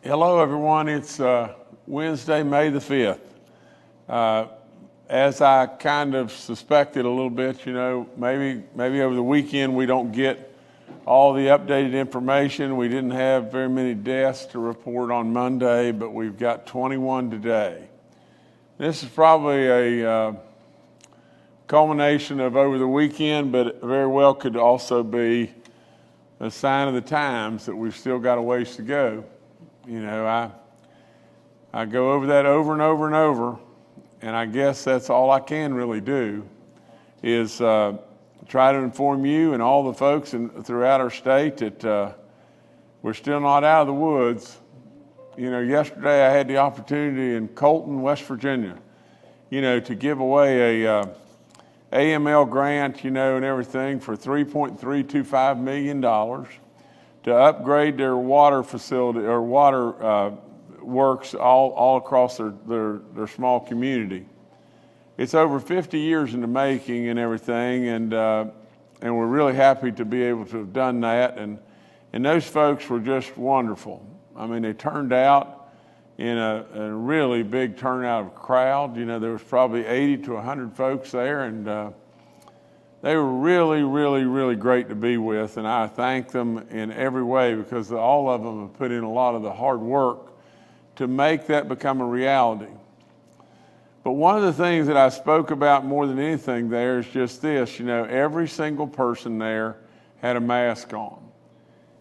Hello, everyone. It's Wednesday, May the 5th. As I kind of suspected a little bit, maybe over the weekend we don't get all the updated information. We didn't have very many deaths to report on Monday, but we've got 21 today. This is probably a culmination of over the weekend, but very well could also be a sign of the times that we've still got a ways to go. I go over that over and over and over, and I guess that's all I can really do is try to inform you and all the folks throughout our state that we're still not out of the woods. Yesterday I had the opportunity in Colton, West Virginia, to give away a AML grant, and everything for $3.325 million to upgrade their water facility or water works all across their small community. It's over 50 years in the making and everything, and we're really happy to be able to have done that. And those folks were just wonderful. I mean, they turned out in a really big turnout of crowd. There was probably 80 to 100 folks there, and they were really, really, really great to be with, and I thank them in every way because all of them have put in a lot of the hard work to make that become a reality. But one of the things that I spoke about more than anything there is just this, every single person there had a mask on.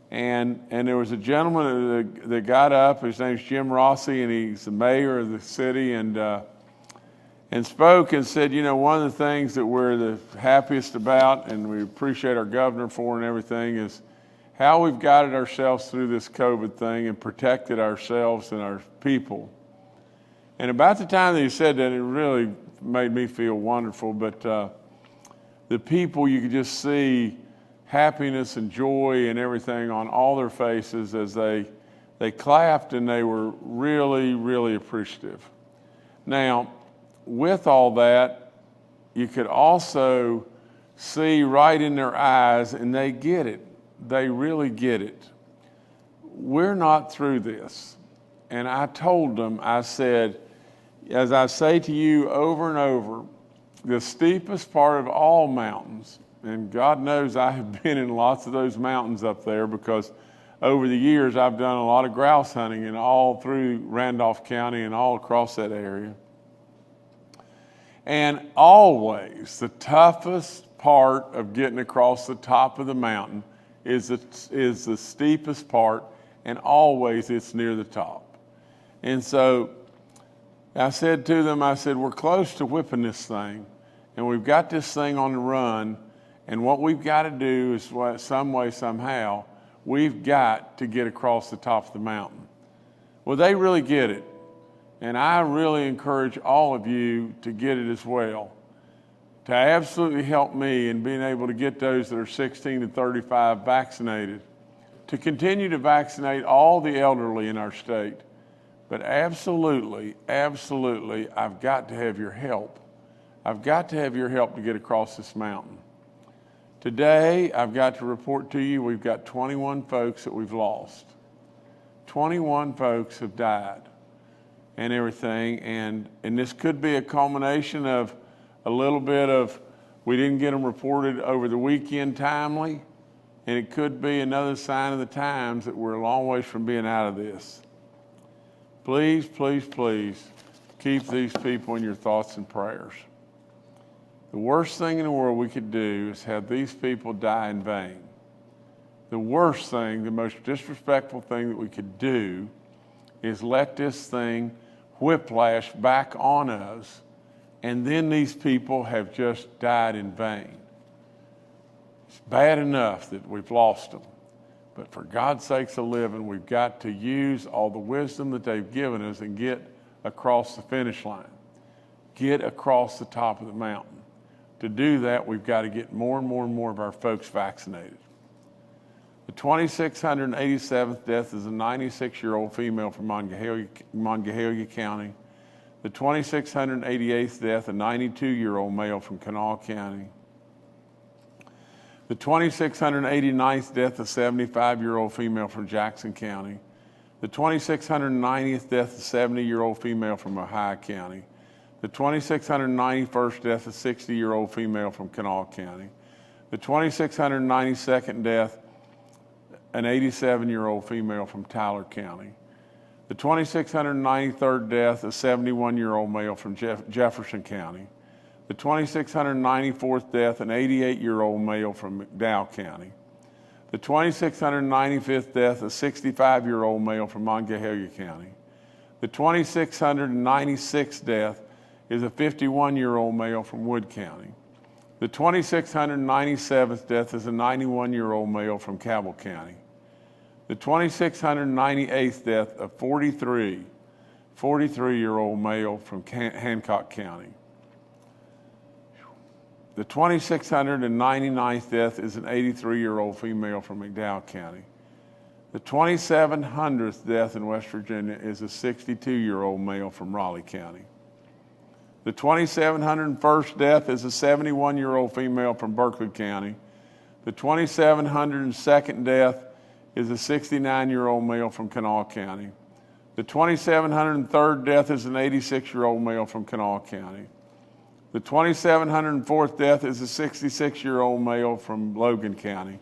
And there was a gentleman that got up, his name's Jim Rossi, and he's the mayor of the city, and spoke and said, one of the things that we're the happiest about and we appreciate our governor for and everything is how we've guided ourselves through this COVID thing and protected ourselves and our people. And about the time that he said that, it really made me feel wonderful. But the people, you could just see happiness and joy and everything on all their faces as they clapped, and they were really, really appreciative. Now, with all that, you could also see right in their eyes, and they get it. They really get it. We're not through this. And I told them, I said, as I say to you over and over, the steepest part of all mountains, and God knows I have been in lots of those mountains up there because over the years I've done a lot of grouse hunting and all through Randolph County and all across that area. And always the toughest part of getting across the top of the mountain is the steepest part, and always it's near the top. And so I said to them, we're close to whipping this thing, and we've got this thing on the run, and what we've got to do is some way, somehow, we've got to get across the top of the mountain. Well, they really get it. And I really encourage all of you to get it as well, to absolutely help me in being able to get those that are 16 to 35 vaccinated, to continue to vaccinate all the elderly in our state. But absolutely, absolutely, I've got to have your help. I've got to have your help to get across this mountain. Today, I've got to report to you, we've got 21 folks that we've lost. 21 folks have died and everything, and this could be a culmination of a little bit of we didn't get them reported over the weekend timely, and it could be another sign of the times that we're a long ways from being out of this. Please, please, please keep these people in your thoughts and prayers. The worst thing in the world we could do is have these people die in vain. The worst thing, the most disrespectful thing that we could do is let this thing whiplash back on us, and then these people have just died in vain. It's bad enough that we've lost them, but for God's sakes of living, we've got to use all the wisdom that they've given us and get across the finish line, get across the top of the mountain. To do that, we've got to get more and more and more of our folks vaccinated. The 2,687th death is a 96-year-old female from Monongahelia County. The 2,688th death, a 92-year-old male from Kanawha County. The 2,689th death, a 75-year-old female from Jackson County. The The 2,690th death, a 70-year-old female from Ohio County. The 2,691st death, a 60-year-old female from Kanawha County. The 2,692nd death, an 87-year-old female from Tyler County. The 2,693rd death, a 71-year-old male from Jefferson County. The 2,694th death, an 88-year-old male from McDowell County. The 2,695th death, a 65-year-old male from Monongahela County. The 2,696th death is a 51-year-old male from Wood County. The 2,697th death is a 91-year-old male from Cabell County. The 2,698th death, a 43-year-old male from Hancock County. The 2,699th death is an 83-year-old female from McDowell County. The 2,700th death in West Virginia is a 62-year-old male from Raleigh County. The 2,701st death is a 71-year-old female from Berkeley County. The 2,702nd death is a 69-year-old male from Kanawha County. The 2,703rd death is an 86-year-old male from Kanawha County. The 2,704th death is a 66-year-old male from Logan County.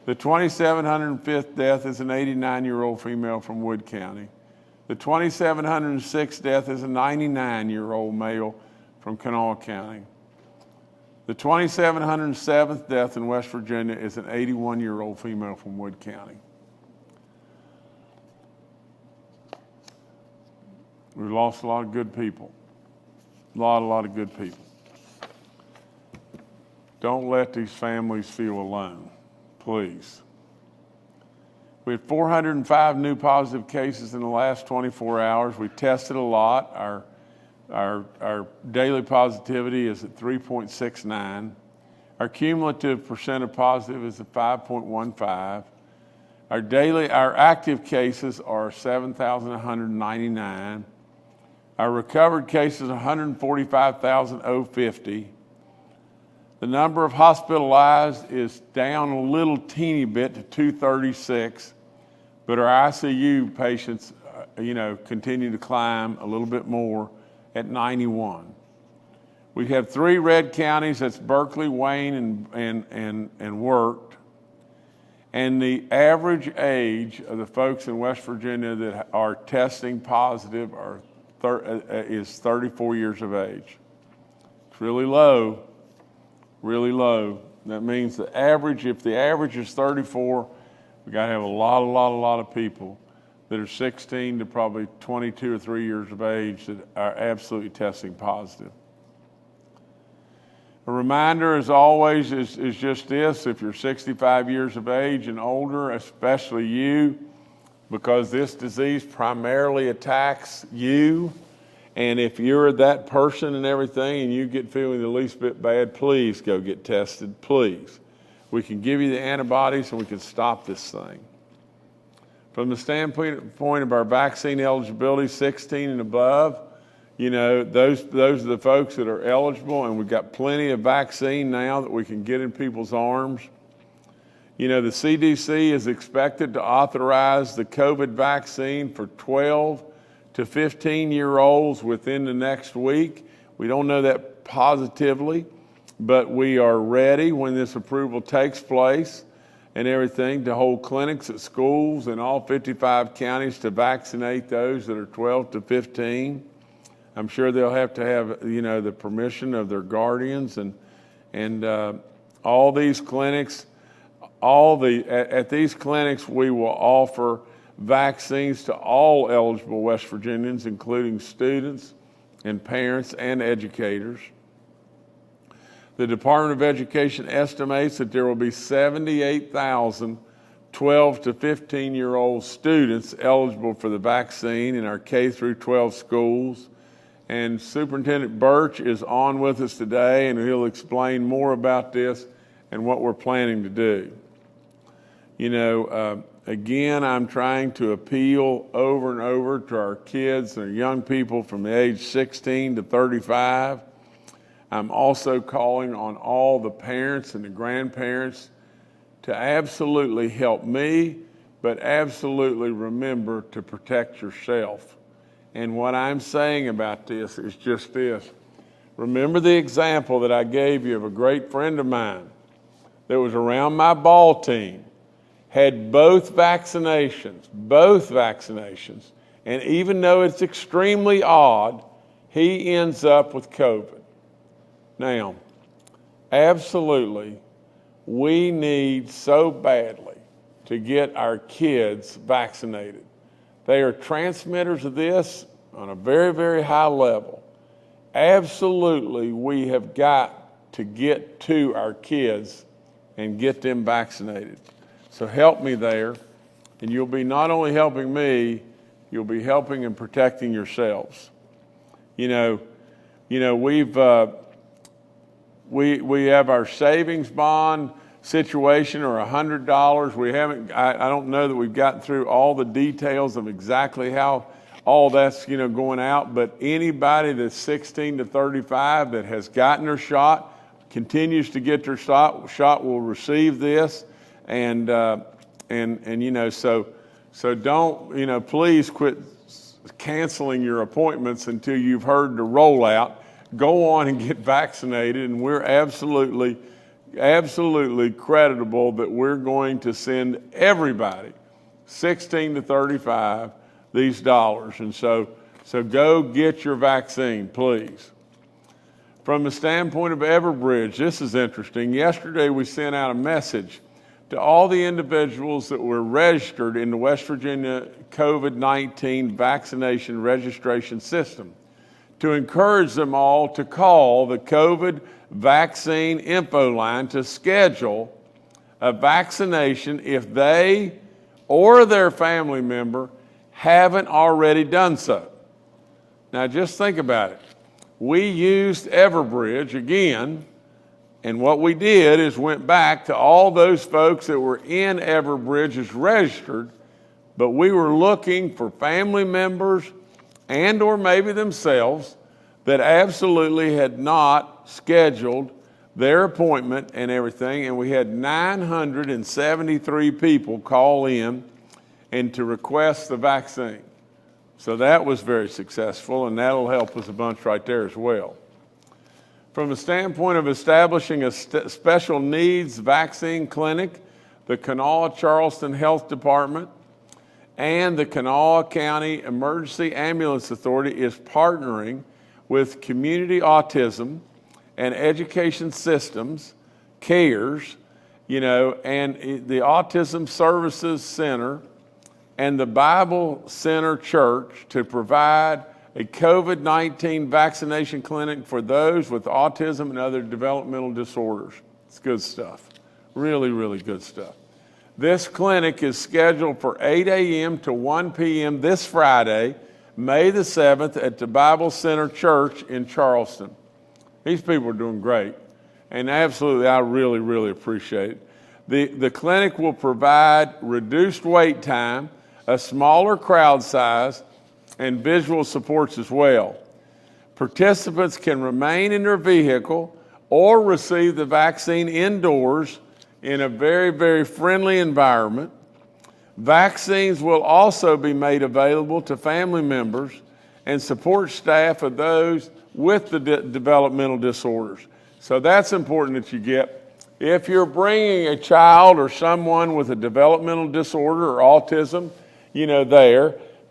The 2,705th death is an 89-year-old female from Wood County. The 2,706th death is a 99-year-old male from Kanawha County. The 2,707th death in West Virginia is an 81-year-old female from Wood County. We've lost a lot of good people. A lot of good people. Don't let these families feel alone, please. We had 405 new positive cases in the last 24 hours. We tested a lot. Our daily positivity is at 3.69. Our cumulative percent of positive is at 5.15. Our active cases are 7,199. Our recovered cases, 145,050. The number of hospitalized is down a little teeny bit to 236, but our ICU patients, continue to climb a little bit more at 91. We have 3 red counties, that's Berkeley, Wayne, and Wirt. And the average age of the folks in West Virginia that are testing positive is 34 years of age. It's really low. That means if the average is 34, we got to have a lot of people that are 16 to probably 22 or 3 years of age that are absolutely testing positive. A reminder, as always, is just this: if you're 65 years of age and older, especially you, because this disease primarily attacks you, and if you're that person and everything and you get feeling the least bit bad, please go get tested, please. We can give you the antibodies and we can stop this thing. From the standpoint of our vaccine eligibility, 16 and above, those are the folks that are eligible, and we've got plenty of vaccine now that we can get in people's arms. The CDC is expected to authorize the COVID vaccine for 12 to 15-year-olds within the next week. We don't know that positively, but we are ready when this approval takes place and everything to hold clinics at schools in all 55 counties to vaccinate those that are 12 to 15. I'm sure they'll have to have, the permission of their guardians and all these clinics. At these clinics, we will offer vaccines to all eligible West Virginians, including students and parents and educators. The Department of Education estimates that there will be 78,000 12 to 15-year-old students eligible for the vaccine in our K through 12 schools. And Superintendent Birch is on with us today, and he'll explain more about this and what we're planning to do. Again, I'm trying to appeal over and over to our kids and our young people from the age 16 to 35. I'm also calling on all the parents and the grandparents to absolutely help me but absolutely remember to protect yourself. And what I'm saying about this is just this. Remember the example that I gave you of a great friend of mine that was around my ball team, had both vaccinations, and even though it's extremely odd, he ends up with COVID. Now, absolutely, we need so badly to get our kids vaccinated. They are transmitters of this on a very, very high level. Absolutely, we have got to get to our kids and get them vaccinated. So help me there, and you'll be not only helping me, you'll be helping and protecting yourselves. We have our savings bond situation, or $100. I don't know that we've gotten through all the details of exactly how all that's going out, but anybody that's 16 to 35 that has gotten their shot, continues to get their shot will receive this, and so don't, please quit canceling your appointments until you've heard the rollout. Go on and get vaccinated, and we're absolutely creditable that we're going to send everybody 16 to 35 these dollars. And so go get your vaccine, please. From the standpoint of Everbridge, this is interesting. Yesterday we sent out a message to all the individuals that were registered in the West Virginia COVID-19 vaccination registration system to encourage them all to call the COVID vaccine info line to schedule a vaccination if they or their family member haven't already done so. Now just think about it. We used Everbridge again, and what we did is went back to all those folks that were in Everbridge as registered, but we were looking for family members and or maybe themselves that absolutely had not scheduled their appointment and everything, and we had 973 people call in and to request the vaccine. So that was very successful, and that'll help us a bunch right there as well. From the standpoint of establishing a special needs vaccine clinic, the Kanawha Charleston Health Department and the Kanawha County Emergency Ambulance Authority is partnering with Community Autism and Education Systems, CARES, and the Autism Services Center and the Bible Center Church to provide a COVID-19 vaccination clinic for those with autism and other developmental disorders. It's good stuff. Really, really good stuff. This clinic is scheduled for 8 a.m. to 1 p.m. this Friday, May the 7th, at the Bible Center Church in Charleston. These people are doing great, and absolutely, I really, really appreciate it. The clinic will provide reduced wait time, a smaller crowd size, and visual supports as well. Participants can remain in their vehicle or receive the vaccine indoors in a very, very friendly environment. Vaccines will also be made available to family members and support staff of those with the developmental disorders. So that's important that you get. If you're bringing a child or someone with a developmental disorder or autism,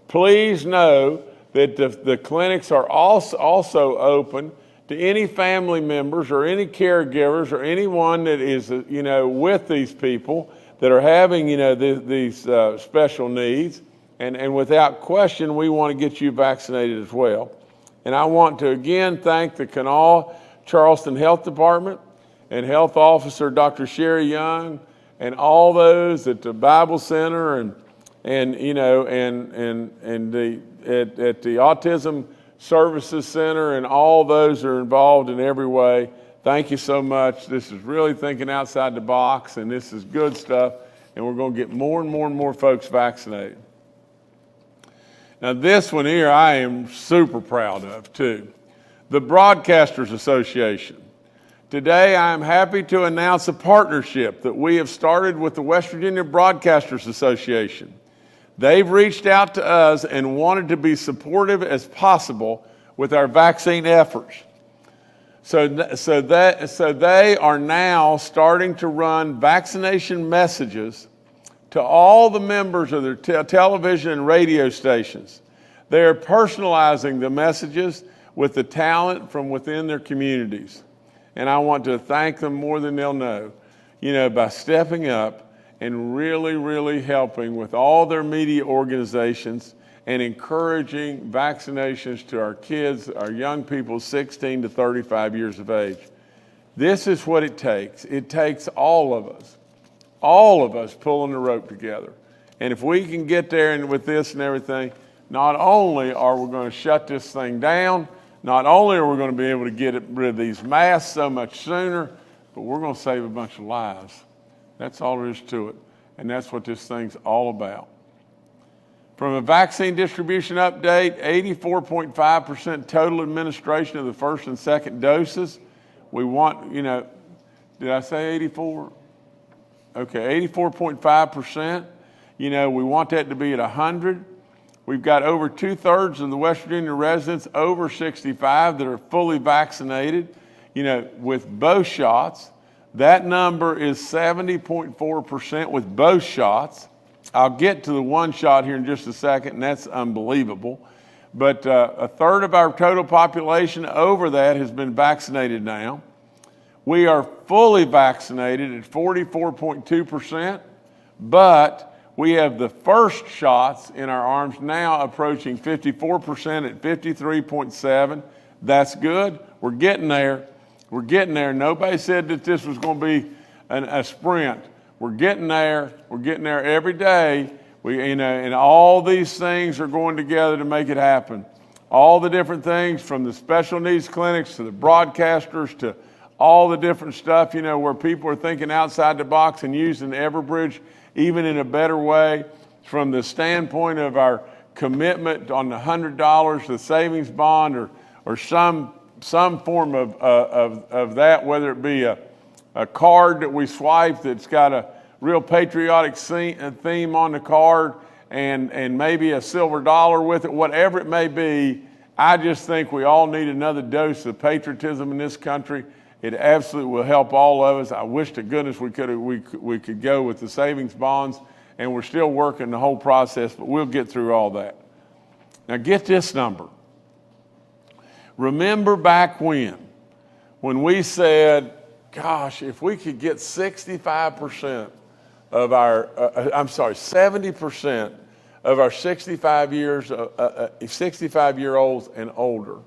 please know that the clinics are also open to any family members or any caregivers or anyone that is, with these people that are having, these special needs. And without question, we want to get you vaccinated as well. And I want to again thank the Kanawha Charleston Health Department and Health Officer Dr. Sherry Young and all those at the Bible Center and at the Autism Services Center and all those are involved in every way. Thank you so much. This is really thinking outside the box, and this is good stuff, and we're going to get more and more and more folks vaccinated. Now this one here I am super proud of too. The Broadcasters Association Today, I am happy to announce a partnership that we have started with the West Virginia Broadcasters Association. They've reached out to us and wanted to be supportive as possible with our vaccine efforts. So they are now starting to run vaccination messages to all the members of their television and radio stations. They are personalizing the messages with the talent from within their communities. And I want to thank them more than they'll know, by stepping up and really helping with all their media organizations and encouraging vaccinations to our kids, our young people 16 to 35 years of age. This is what it takes. It takes all of us pulling the rope together. And if we can get there and with this and everything, not only are we going to shut this thing down, not only are we going to be able to get rid of these masks so much sooner, but we're going to save a bunch of lives. That's all there is to it. And that's what this thing's all about. From a vaccine distribution update, 84.5% total administration of the first and second doses. We want, did I say 84? Okay, 84.5%. We want that to be at 100. We've got over 2/3 of the West Virginia residents over 65 that are fully vaccinated, with both shots. That number is 70.4% with both shots. I'll get to the one shot here in just a second, and that's unbelievable. But 1/3 of our total population over that has been vaccinated now. We are fully vaccinated at 44.2%, but we have the first shots in our arms now approaching 54% at 53.7. That's good. We're getting there. We're getting there. Nobody said that this was going to be a sprint. We're getting there. We're getting there every day. And all these things are going together to make it happen. All the different things, from the special needs clinics to the broadcasters to all the different stuff, where people are thinking outside the box and using Everbridge even in a better way, from the standpoint of our commitment on the $100, the savings bond, or some form of that, whether it be a card that we swipe that's got a real patriotic theme on the card and maybe a silver dollar with it, whatever it may be. I just think we all need another dose of patriotism in this country. It absolutely will help all of us. I wish to goodness we could go with the savings bonds, and we're still working the whole process, but we'll get through all that. Now get this number. Remember back when we said, gosh, if we could get 65% of our, 70% of our 65-year-olds and older,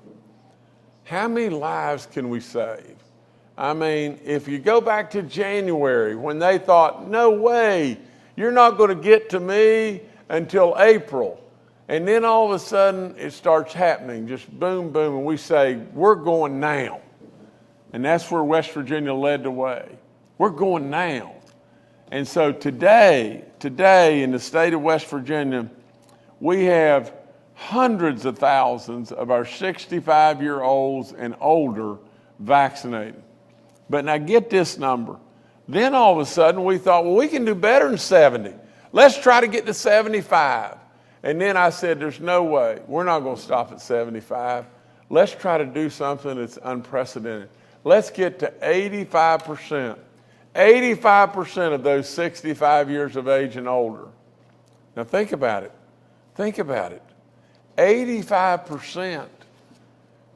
how many lives can we save? I mean, if you go back to January when they thought, no way, you're not going to get to me until April. And then all of a sudden it starts happening, just boom, boom, and we say, we're going now. And that's where West Virginia led the way. We're going now. And so today in the state of West Virginia, we have hundreds of thousands of our 65-year-olds and older vaccinated. But now get this number. Then all of a sudden we thought, well, we can do better than 70. Let's try to get to 75. And then I said, there's no way. We're not going to stop at 75. Let's try to do something that's unprecedented. Let's get to 85%. 85% of those 65 years of age and older. Now think about it. Think about it. 85%.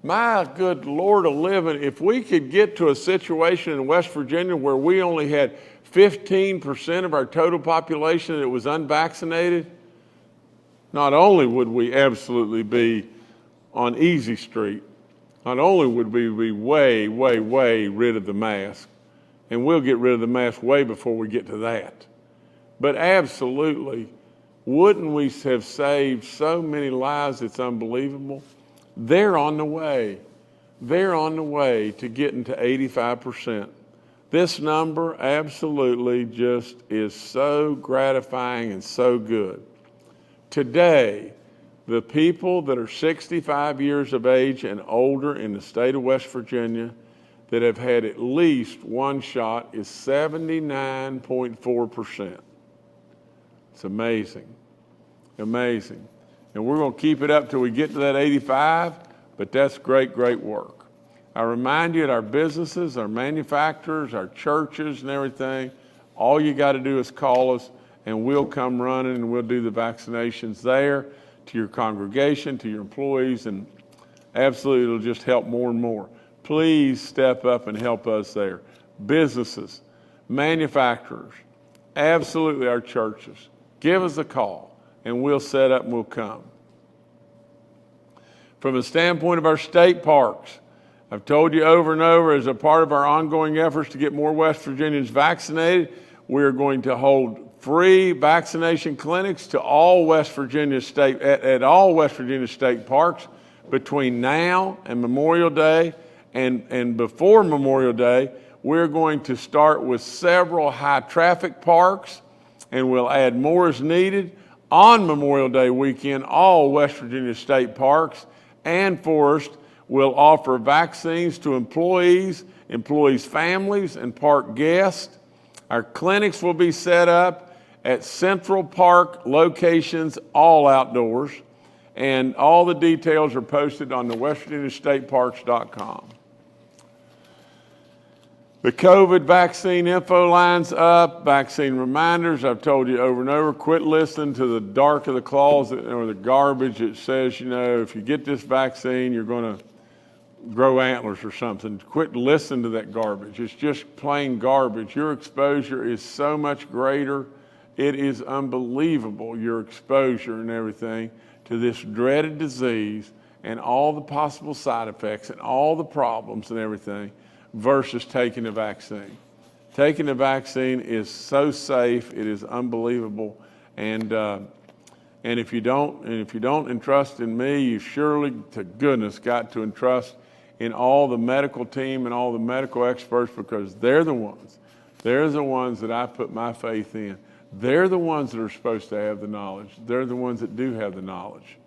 My good Lord of living, if we could get to a situation in West Virginia where we only had 15% of our total population that was unvaccinated, not only would we absolutely be on easy street, not only would we be way rid of the mask, and we'll get rid of the mask way before we get to that, but absolutely, wouldn't we have saved so many lives? It's unbelievable. They're on the way. They're on the way to getting to 85%. This number absolutely just is so gratifying and so good. Today, the people that are 65 years of age and older in the state of West Virginia, that have had at least one shot is 79.4%. It's amazing, amazing. And we're going to keep it up till we get to that 85, but that's great, great work. I remind you, at our businesses, our manufacturers, our churches and everything, all you got to do is call us and we'll come running and we'll do the vaccinations there to your congregation, to your employees, and absolutely it'll just help more and more. Please step up and help us there. Businesses, manufacturers, absolutely our churches. Give us a call and we'll set up and we'll come. From the standpoint of our state parks, I've told you over and over, as a part of our ongoing efforts to get more West Virginians vaccinated, we are going to hold free vaccination clinics to all West Virginia state, at all West Virginia state parks between now and Memorial Day. And before Memorial Day, we're going to start with several high traffic parks, and we'll add more as needed. On Memorial Day weekend, all West Virginia state parks and forests will offer vaccines to employees, families, and park guests. Our clinics will be set up at Central Park locations, all outdoors, and all the details are posted on the westvirginiastateparks.com. The COVID vaccine info line's up, vaccine reminders. I've told you over and over, quit listening to the dark of the closet or the garbage that says, if you get this vaccine, you're going to grow antlers or something. Quit listening to that garbage. It's just plain garbage. Your exposure is so much greater. It is unbelievable, your exposure and everything to this dreaded disease and all the possible side effects and all the problems and everything versus taking the vaccine. Taking the vaccine is so safe, it is unbelievable. And if you don't entrust in me, you surely to goodness got to entrust in all the medical team and all the medical experts, because they're the ones that I put my faith in. They're the ones that are supposed to have the knowledge. They're the ones that do have the knowledge.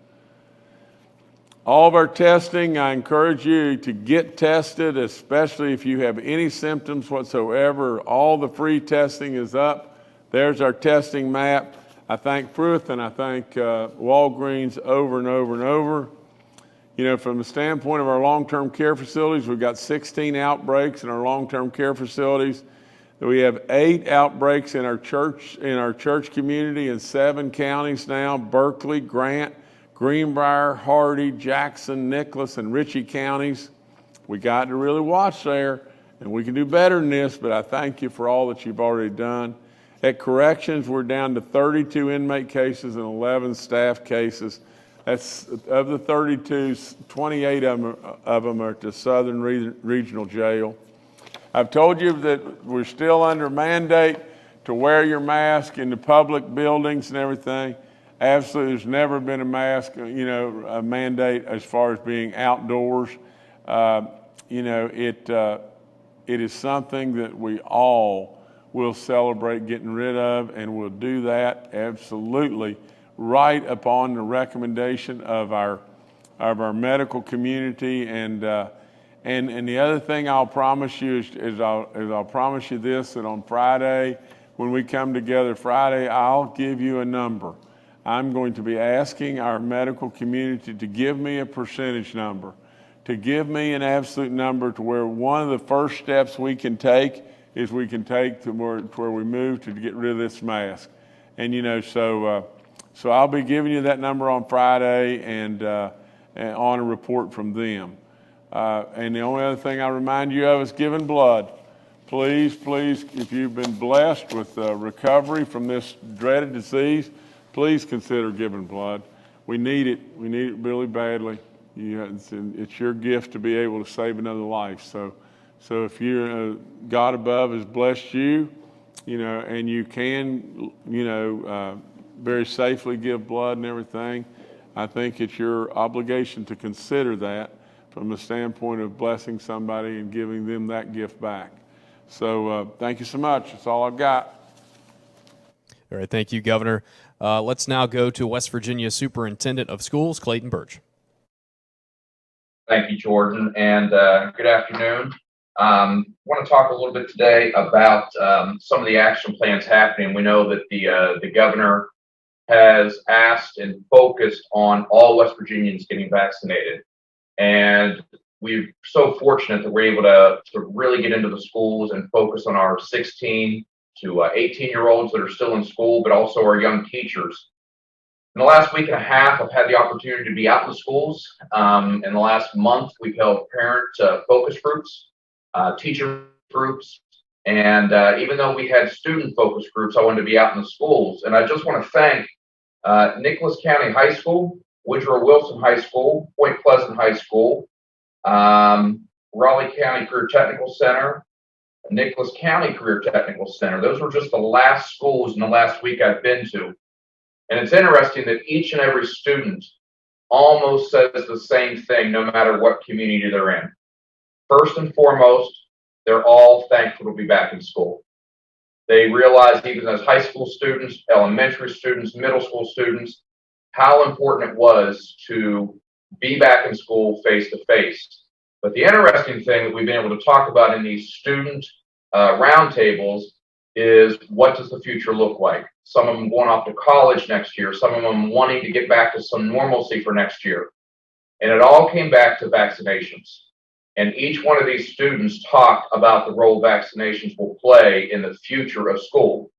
All of our testing, I encourage you to get tested, especially if you have any symptoms whatsoever. All the free testing is up. There's our testing map. I thank Pruitt and I thank Walgreens over and over and over. From the standpoint of our long-term care facilities, we've got 16 outbreaks in our long-term care facilities. We have 8 outbreaks in our church community in 7 counties now: Berkeley, Grant, Greenbrier, Hardy, Jackson, Nicholas, and Ritchie counties. We got to really watch there, and we can do better than this, but I thank you for all that you've already done. At Corrections, we're down to 32 inmate cases and 11 staff cases. That's of the 32, 28 of them are at the Southern Regional Jail. I've told you that we're still under mandate to wear your mask in the public buildings and everything. Absolutely, there's never been a mask, a mandate as far as being outdoors. It is something that we all will celebrate getting rid of, and we'll do that absolutely right upon the recommendation of our medical community. And the other thing I'll promise you is I'll promise you this, that on Friday, when we come together Friday, I'll give you a number. I'm going to be asking our medical community to give me a percentage number, to give me an absolute number to where one of the first steps we can take is we can take to where we move to get rid of this mask. And so I'll be giving you that number on Friday and on a report from them. And the only other thing I remind you of is giving blood. Please, if you've been blessed with recovery from this dreaded disease, please consider giving blood. We need it. We need it really badly. It's your gift to be able to save another life. So if you're God above has blessed you, and you can, very safely give blood and everything, I think it's your obligation to consider that from the standpoint of blessing somebody and giving them that gift back. So thank you so much. That's all I've got. All right, thank you, Governor. Let's now go to West Virginia Superintendent of Schools, Clayton Birch. Thank you, Jordan, and good afternoon. want to talk a little bit today about some of the action plans happening. We know that the governor has asked and focused on all West Virginians getting vaccinated. And we're so fortunate that we're able to really get into the schools and focus on our 16 to 18-year-olds that are still in school, but also our young teachers. In the last week and a half, I've had the opportunity to be out in the schools. In the last month, we've held parent focus groups, teacher groups, and even though we had student focus groups, I wanted to be out in the schools. And I just want to thank Nicholas County High School, Woodrow Wilson High School, Point Pleasant High School, Raleigh County Career Technical Center, Nicholas County Career Technical Center. Those were just the last schools in the last week I've been to. And it's interesting that each and every student almost says the same thing, no matter what community they're in. First and foremost, they're all thankful to be back in school. They realize, even as high school students, elementary students, middle school students, how important it was to be back in school face to face. But the interesting thing that we've been able to talk about in these student roundtables is, what does the future look like? Some of them going off to college next year, some of them wanting to get back to some normalcy for next year. And it all came back to vaccinations. And each one of these students talked about the role vaccinations will play in the future of school.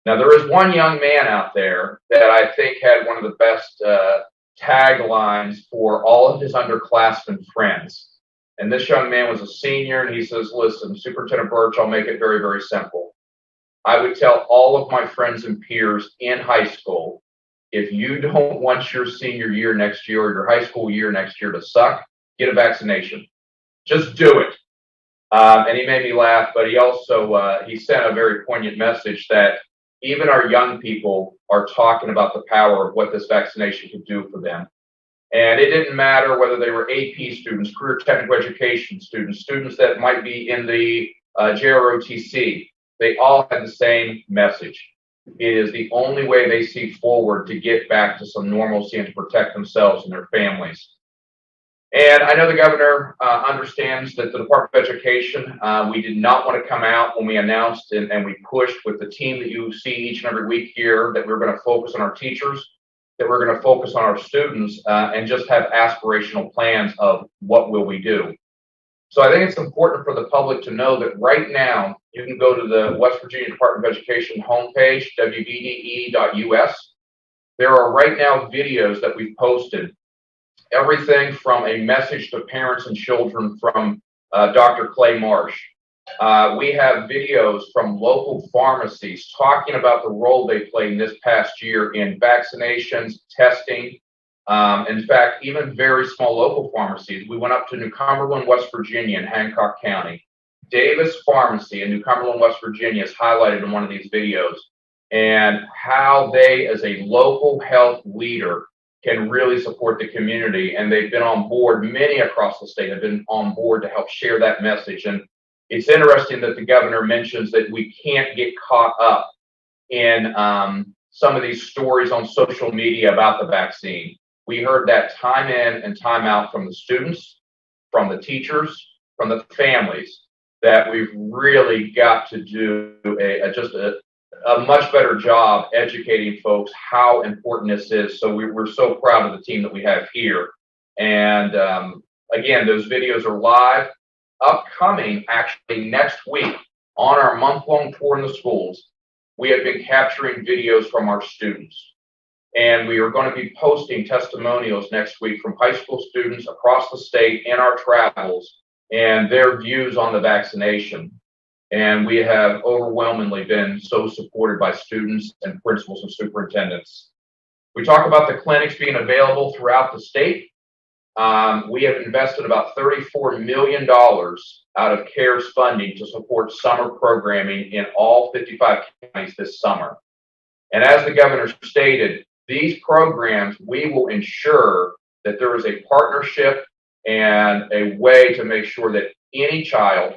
Now, there is one young man out there that I think had one of the best taglines for all of his underclassmen friends. And this young man was a senior, and he says, listen, Superintendent Birch, I'll make it very, very simple. I would tell all of my friends and peers in high school, if you don't want your senior year next year or your high school year next year to suck, get a vaccination. Just do it. And he made me laugh, but he also, he sent a very poignant message that even our young people are talking about the power of what this vaccination could do for them. And it didn't matter whether they were AP students, career technical education students, students that might be in the JROTC. They all had the same message. It is the only way they see forward to get back to some normalcy and to protect themselves and their families. And I know the governor understands that the Department of Education, we did not want to come out when we announced and we pushed with the team that you see each and every week here, that we're going to focus on our teachers, that we're going to focus on our students, and just have aspirational plans of what will we do. So I think it's important for the public to know that right now, you can go to the West Virginia Department of Education homepage, wvde.us. There are right now videos that we've posted, everything from a message to parents and children from Dr. Clay Marsh. We have videos from local pharmacies talking about the role they played in this past year in vaccinations, testing. In fact, even very small local pharmacies. We went up to New Cumberland, West Virginia in Hancock County. Davis Pharmacy in New Cumberland, West Virginia is highlighted in one of these videos, and how they, as a local health leader, can really support the community. And they've been on board, many across the state have been on board to help share that message. And it's interesting that the governor mentions that we can't get caught up in some of these stories on social media about the vaccine. We heard that time in and time out from the students, from the teachers, from the families, that we've really got to do a much better job educating folks how important this is. So we're so proud of the team that we have here. And again, those videos are live, upcoming actually next week on our month-long tour in the schools. We have been capturing videos from our students. And we are going to be posting testimonials next week from high school students across the state in our travels and their views on the vaccination. And we have overwhelmingly been so supported by students and principals and superintendents. We talk about the clinics being available throughout the state. We have invested about $34 million out of CARES funding to support summer programming in all 55 counties this summer. And as the governor stated, these programs, we will ensure that there is a partnership and a way to make sure that any child,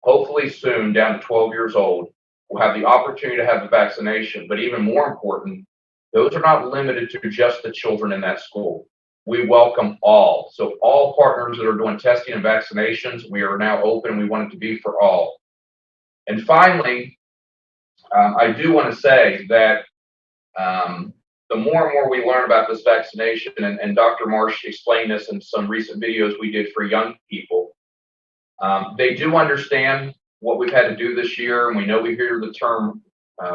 hopefully soon down to 12 years old, will have the opportunity to have the vaccination. But even more important, those are not limited to just the children in that school. we welcome all. So all partners that are doing testing and vaccinations, we are now open. We want it to be for all. And finally, I do want to say that the more and more we learn about this vaccination, and Dr. Marsh explained this in some recent videos we did for young people, they do understand what we've had to do this year. And we know we hear the term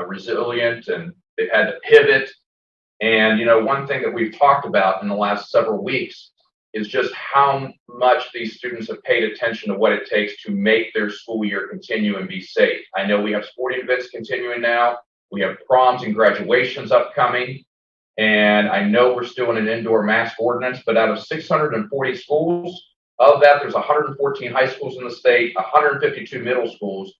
resilient, and they've had to pivot. And, you know, one thing that we've talked about in the last several weeks is just how much these students have paid attention to what it takes to make their school year continue and be safe. I know we have sporting events continuing now. We have proms and graduations upcoming. And I know we're still in an indoor mask ordinance, but out of 640 schools, of that, there's 114 high schools in the state, 152 middle schools.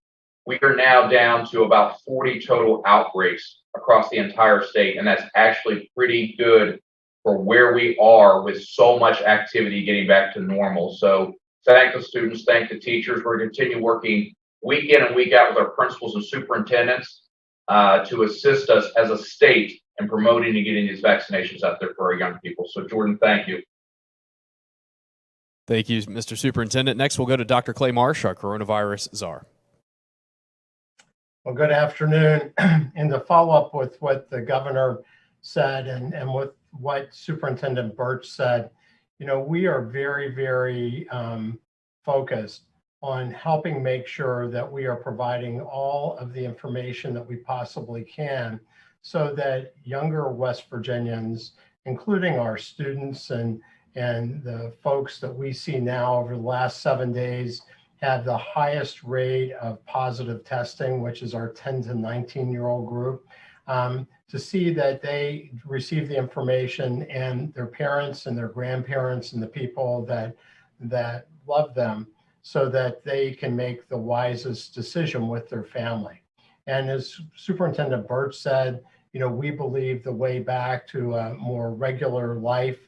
We are now down to about 40 total outbreaks across the entire state, and that's actually pretty good for where we are with so much activity getting back to normal. So thank the students, thank the teachers. We're going to continue working week in and week out with our principals and superintendents to assist us as a state in promoting and getting these vaccinations out there for our young people. So Jordan, thank you. Thank you, Mr. Superintendent. Next, we'll go to Dr. Clay Marsh, our coronavirus czar. Well, good afternoon. And to follow up with what the governor said and with what Superintendent Birch said, you know, we are very, very focused on helping make sure that we are providing all of the information that we possibly can so that younger West Virginians, including our students and the folks that we see now over the last 7 days, have the highest rate of positive testing, which is our 10 to 19-year-old group, to see that they receive the information and their parents and their grandparents and the people that love them so that they can make the wisest decision with their family. And as Superintendent Birch said, you know, we believe the way back to a more regular life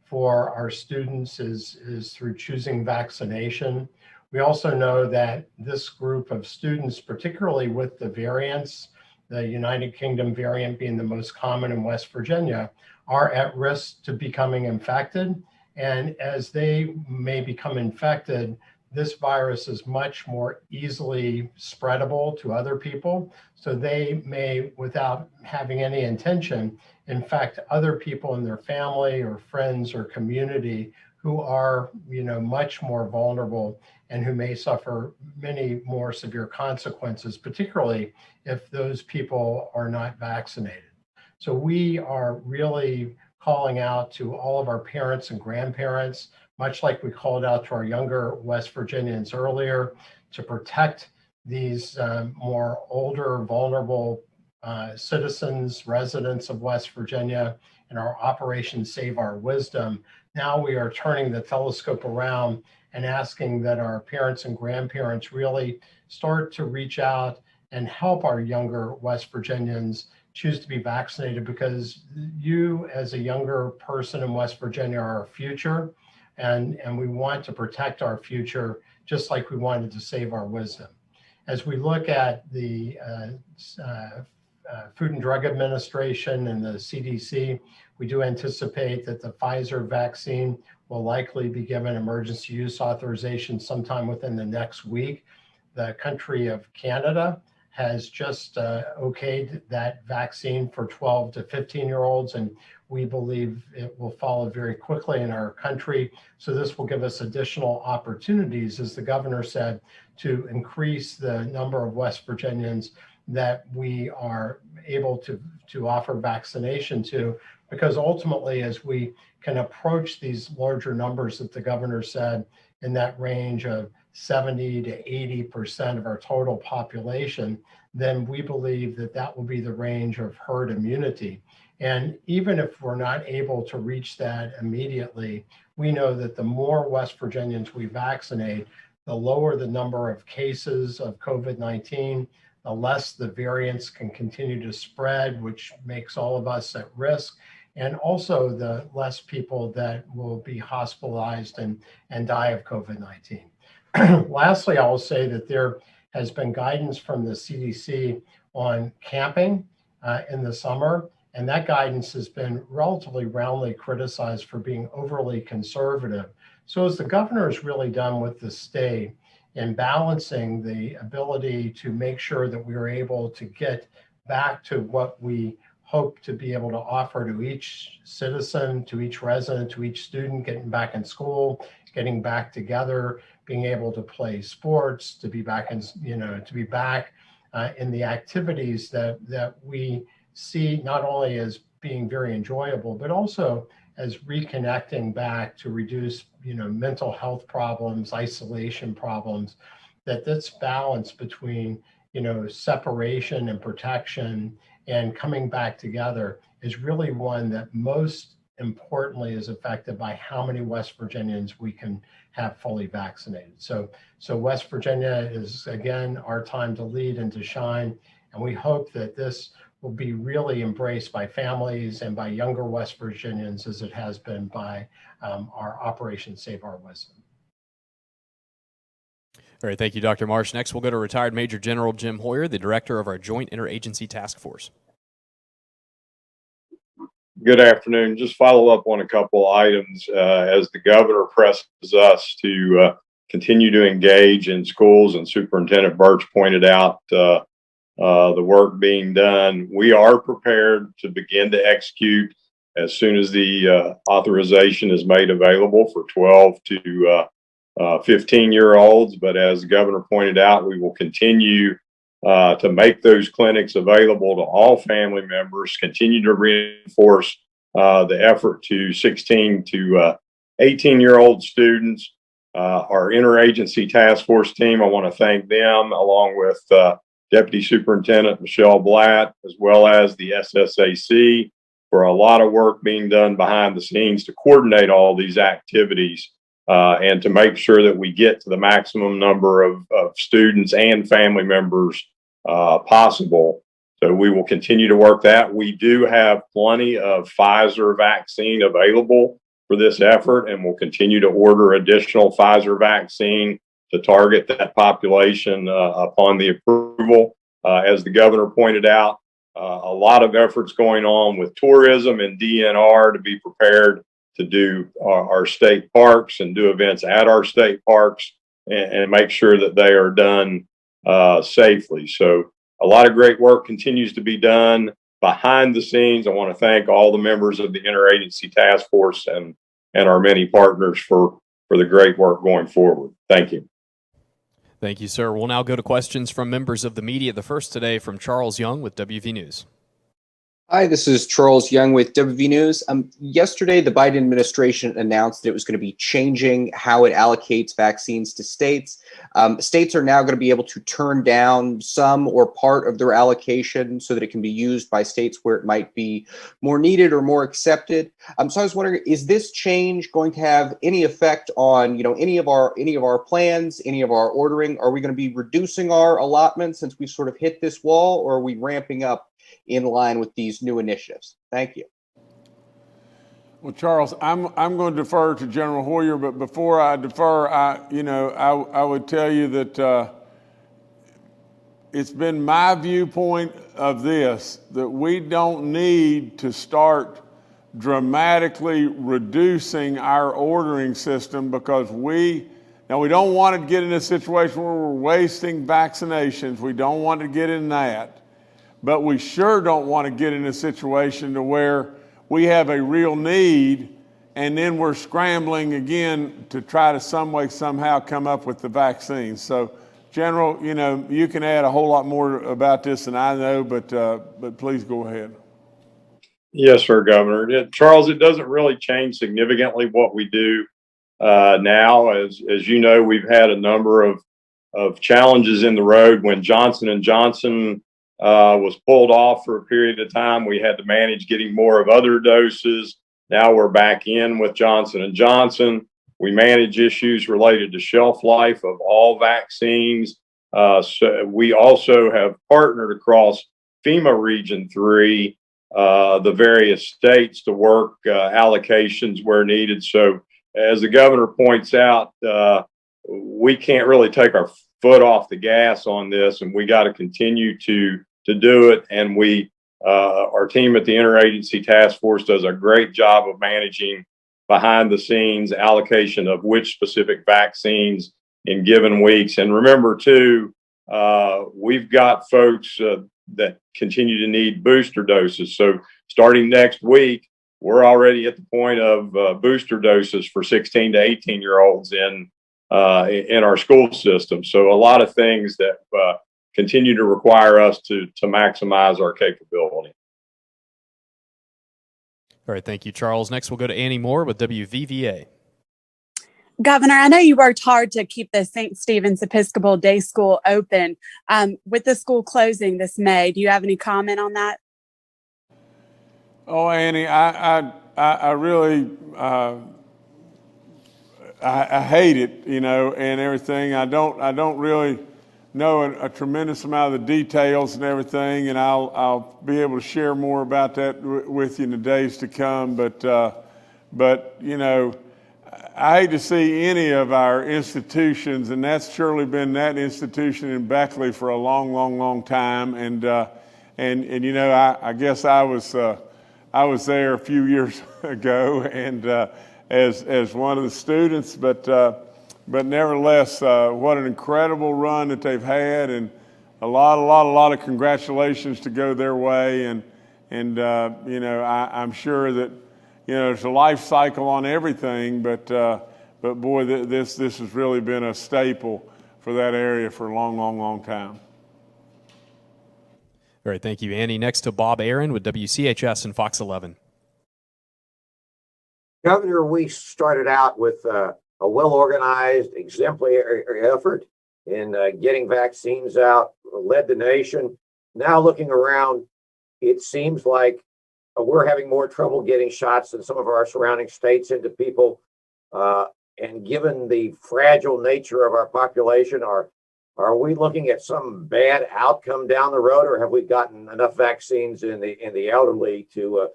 for our students is through choosing vaccination. We also know that this group of students, particularly with the variants, the United Kingdom variant being the most common in West Virginia, are at risk to becoming infected. And as they may become infected, this virus is much more easily spreadable to other people. So they may, without having any intention, infect other people in their family or friends or community who are, you know, much more vulnerable and who may suffer many more severe consequences, particularly if those people are not vaccinated. So we are really calling out to all of our parents and grandparents, much like we called out to our younger West Virginians earlier, to protect these more older, vulnerable citizens, residents of West Virginia in our Operation Save Our Wisdom. Now we are turning the telescope around and asking that our parents and grandparents really start to reach out and help our younger West Virginians choose to be vaccinated, because you as a younger person in West Virginia are our future, and we want to protect our future just like we wanted to save our wisdom. As we look at the Food and Drug Administration and the CDC, we do anticipate that the Pfizer vaccine will likely be given emergency use authorization sometime within the next week. The country of Canada has just okayed that vaccine for 12 to 15-year-olds, and we believe it will follow very quickly in our country. So this will give us additional opportunities, as the governor said, to increase the number of West Virginians that we are able to offer vaccination to, because ultimately, as we can approach these larger numbers that the governor said, in that range of 70 to 80% of our total population, then we believe that that will be the range of herd immunity. And even if we're not able to reach that immediately, we know that the more West Virginians we vaccinate, the lower the number of cases of COVID-19, the less the variants can continue to spread, which makes all of us at risk, and also the less people that will be hospitalized and die of COVID-19. Lastly, I will say that there has been guidance from the CDC on camping in the summer, And that guidance has been relatively roundly criticized for being overly conservative. So as the governor has really done with the state in balancing the ability to make sure that we are able to get back to what we hope to be able to offer to each citizen, to each resident, to each student, getting back in school, getting back together, being able to play sports, to be back in, to be back in the activities that we see not only as being very enjoyable, but also as reconnecting back to reduce, mental health problems, isolation problems, that this balance between, separation and protection and coming back together is really one that most importantly is affected by how many West Virginians we can have fully vaccinated. So West Virginia is, again, our time to lead and to shine. And we hope that this will be really embraced by families and by younger West Virginians as it has been by our Operation Save Our Wisdom. All right, thank you, Dr. Marsh. Next, we'll go to retired Major General Jim Hoyer, the director of our Joint Interagency Task Force. Good afternoon. Just follow up on a couple items as the governor presses us to continue to engage in schools, and Superintendent Birch pointed out the work being done. We are prepared to begin to execute as soon as the authorization is made available for 12 to 15-year-olds. But as the governor pointed out, we will continue to make those clinics available to all family members, continue to reinforce the effort to 16 to 18-year-old students. Our interagency task force team, I want to thank them, along with Deputy Superintendent Michelle Blatt, as well as the SSAC, for a lot of work being done behind the scenes to coordinate all these activities and to make sure that we get to the maximum number of students and family members possible. So we will continue to work that. We do have plenty of Pfizer vaccine available for this effort, and we'll continue to order additional Pfizer vaccine to target that population upon the approval. As the governor pointed out, a lot of efforts going on with tourism and DNR to be prepared to do our state parks and do events at our state parks and make sure that they are done safely. So a lot of great work continues to be done behind the scenes. I want to thank all the members of the Interagency Task Force and our many partners for the great work going forward. Thank you. Thank you, sir. We'll now go to questions from members of the media. The first today from Charles Young with WV News. Hi, this is Charles Young with WV News. Yesterday, the Biden administration announced that it was going to be changing how it allocates vaccines to states. States are now going to be able to turn down some or part of their allocation so that it can be used by states where it might be more needed or more accepted. So I was wondering, is this change going to have any effect on, any of our plans, any of our ordering? Are we going to be reducing our allotment since we sort of hit this wall, or are we ramping up in line with these new initiatives? Thank you. Well, Charles, I'm going to defer to General Hoyer, but before I defer, I would tell you that it's been my viewpoint of this, that we don't need to start dramatically reducing our ordering system, because we don't want to get in a situation where we're wasting vaccinations. We don't want to get in that. But we sure don't want to get in a situation to where we have a real need and then we're scrambling again to try to somehow come up with the vaccine. So, General, you can add a whole lot more about this than I know, but please go ahead. Yes, sir, Governor. Charles, it doesn't really change significantly what we do now. As you know, we've had a number of challenges in the road. When Johnson & Johnson was pulled off for a period of time, we had to manage getting more of other doses. Now we're back in with Johnson & Johnson. We manage issues related to shelf life of all vaccines. So we also have partnered across FEMA Region 3, the various states, to work allocations where needed. So as the governor points out, we can't really take our foot off the gas on this, and we got to continue to do it. And we Our team at the Interagency Task Force does a great job of managing behind the scenes allocation of which specific vaccines in given weeks. And remember too, we've got folks that continue to need booster doses. So starting next week, we're already at the point of booster doses for 16 to 18-year-olds in our school system. So a lot of things that continue to require us to maximize our capability. All right, thank you, Charles. Next, we'll go to Annie Moore with WVVA. Governor, I know you worked hard to keep the St. Stephen's Episcopal Day School open. With the school closing this May, do you have any comment on that? Oh, Annie, I really, I hate it, you know, and everything. I don't really know a tremendous amount of the details and everything, and I'll be able to share more about that with you in the days to come. But you know, I hate to see any of our institutions, and that's surely been that institution in Beckley for a long time. And you know, I guess I was there a few years ago, and as one of the students, but nevertheless, what an incredible run that they've had, and a lot of congratulations to go their way. And you know, I'm sure that, you know, there's a life cycle on everything, but boy, this has really been a staple for that area for a long time. All right, thank you, Andy. Next to Bob Aaron with WCHS and Fox 11. Governor, we started out with a well-organized, exemplary effort in getting vaccines out, led the nation. Now looking around, it seems like we're having more trouble getting shots than some of our surrounding states into people. And given the fragile nature of our population, are we looking at some bad outcome down the road, or have we gotten enough vaccines in the elderly to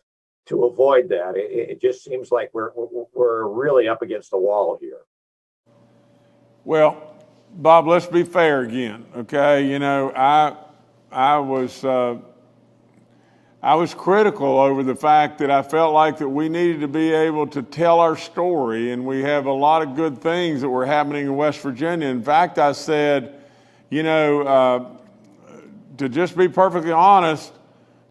avoid that? It just seems like we're really up against the wall here. Well, Bob, let's be fair again, okay? You know, I was critical over the fact that I felt like that we needed to be able to tell our story, and we have a lot of good things that were happening in West Virginia. In fact, I said, you know, to just be perfectly honest,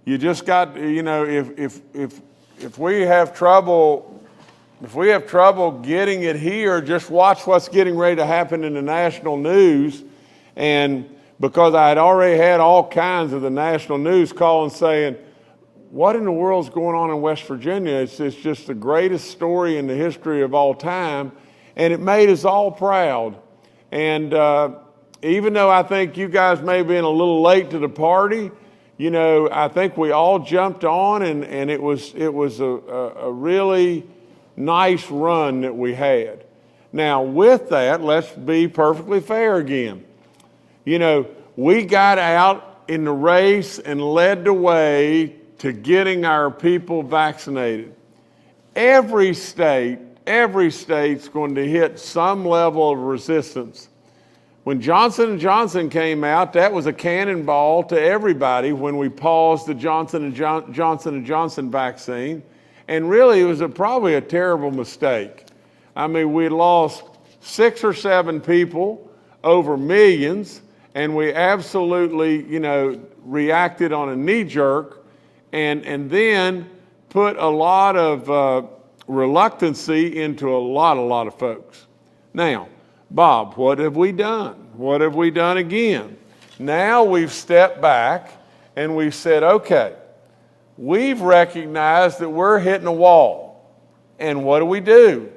you just got, you know, if we have trouble getting it here, just watch what's getting ready to happen in the national news. And because I had already had all kinds of the national news calling saying, what in the world's going on in West Virginia? It's just the greatest story in the history of all time. And it made us all proud. And even though I think you guys may have been a little late to the party, you know, I think we all jumped on, and it was a really nice run that we had. Now, with that, let's be perfectly fair again. You know, we got out in the race and led the way to getting our people vaccinated. Every state's going to hit some level of resistance. When Johnson & Johnson came out, that was a cannonball to everybody when we paused the Johnson & Johnson vaccine. And really, it was probably a terrible mistake. I mean, we lost 6 or 7 people over millions, and we absolutely, you know, reacted on a knee jerk, and then put a lot of reluctancy into a lot of folks. Now, Bob, what have we done? What have we done again? Now we've stepped back and we've said, okay, we've recognized that we're hitting a wall. And what do?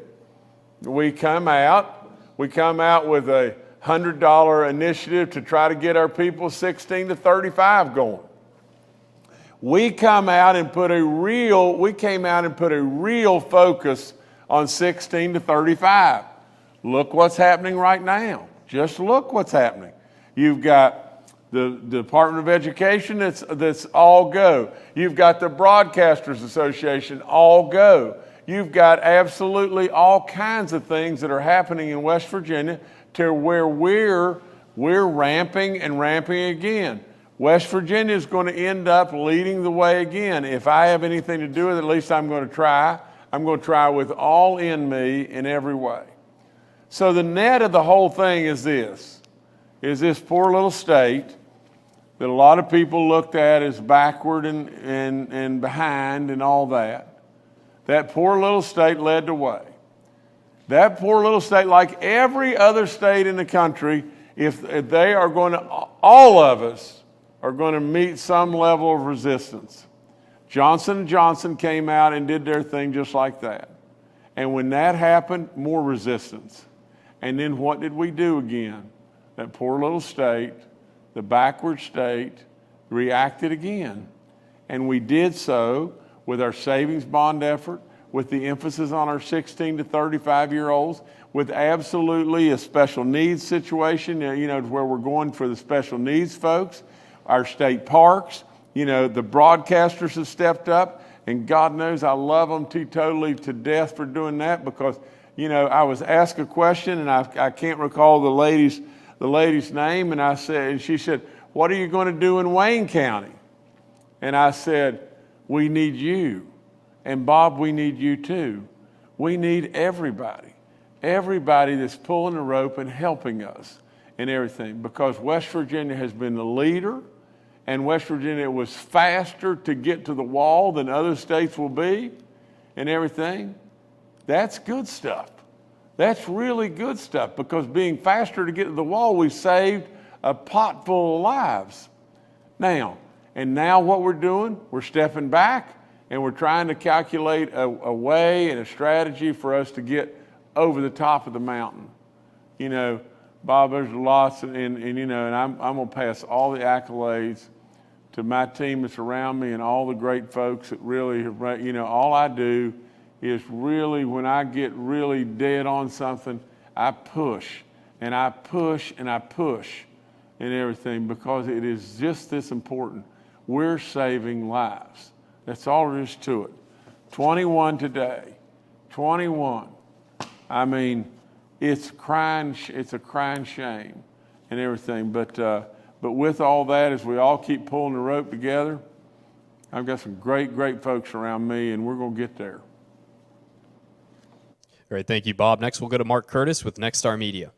We come out with a $100 initiative to try to get our people 16 to 35 going. We came out and put a real focus on 16 to 35. Look what's happening right now. Just look what's happening. You've got the Department of Education that's all go. You've got the Broadcasters Association all go. You've got absolutely all kinds of things that are happening in West Virginia to where we're ramping again. West Virginia is going to end up leading the way again. If I have anything to do with it, at least I'm going to try. I'm going to try with all in me in every way. So the net of the whole thing is this poor little state that a lot of people looked at as backward and behind and all that. That poor little state led the way. That poor little state, like every other state in the country, if they are going to, all of us are going to meet some level of resistance. Johnson & Johnson came out and did their thing just like that. And when that happened, more resistance. And then what did we do again? That poor little state, the backward state, reacted again. And we did so with our savings bond effort, with the emphasis on our 16 to 35-year-olds, with absolutely a special needs situation, where we're going for the special needs folks, our state parks, the broadcasters have stepped up, and God knows I love them totally to death for doing that, because, I was asked a question, and I can't recall the lady's name, and she said, "What are you going to do in Wayne County?" And I said, "We need you. And Bob, we need you too. We need everybody that's pulling the rope and helping us and everything, because West Virginia has been the leader, and West Virginia was faster to get to the wall than other states will be and everything." That's good stuff. That's really good stuff, because being faster to get to the wall, we saved a pot full of lives. Now what we're doing, we're stepping back, and we're trying to calculate a way and a strategy for us to get over the top of the mountain. Bob, there's lots, and I'm going to pass all the accolades to my team that's around me and all the great folks that really have, all I do is really, when I get really dead on something, I push, and I push, and I push and everything, because it is just this important. We're saving lives. That's all there is to it. 21 today. 21. I mean, it's a crying shame and everything. But with all that, as we all keep pulling the rope together, I've got some great folks around me, and we're going to get there. All right, thank you, Bob. Next, we'll go to Mark Curtis with Nexstar Media.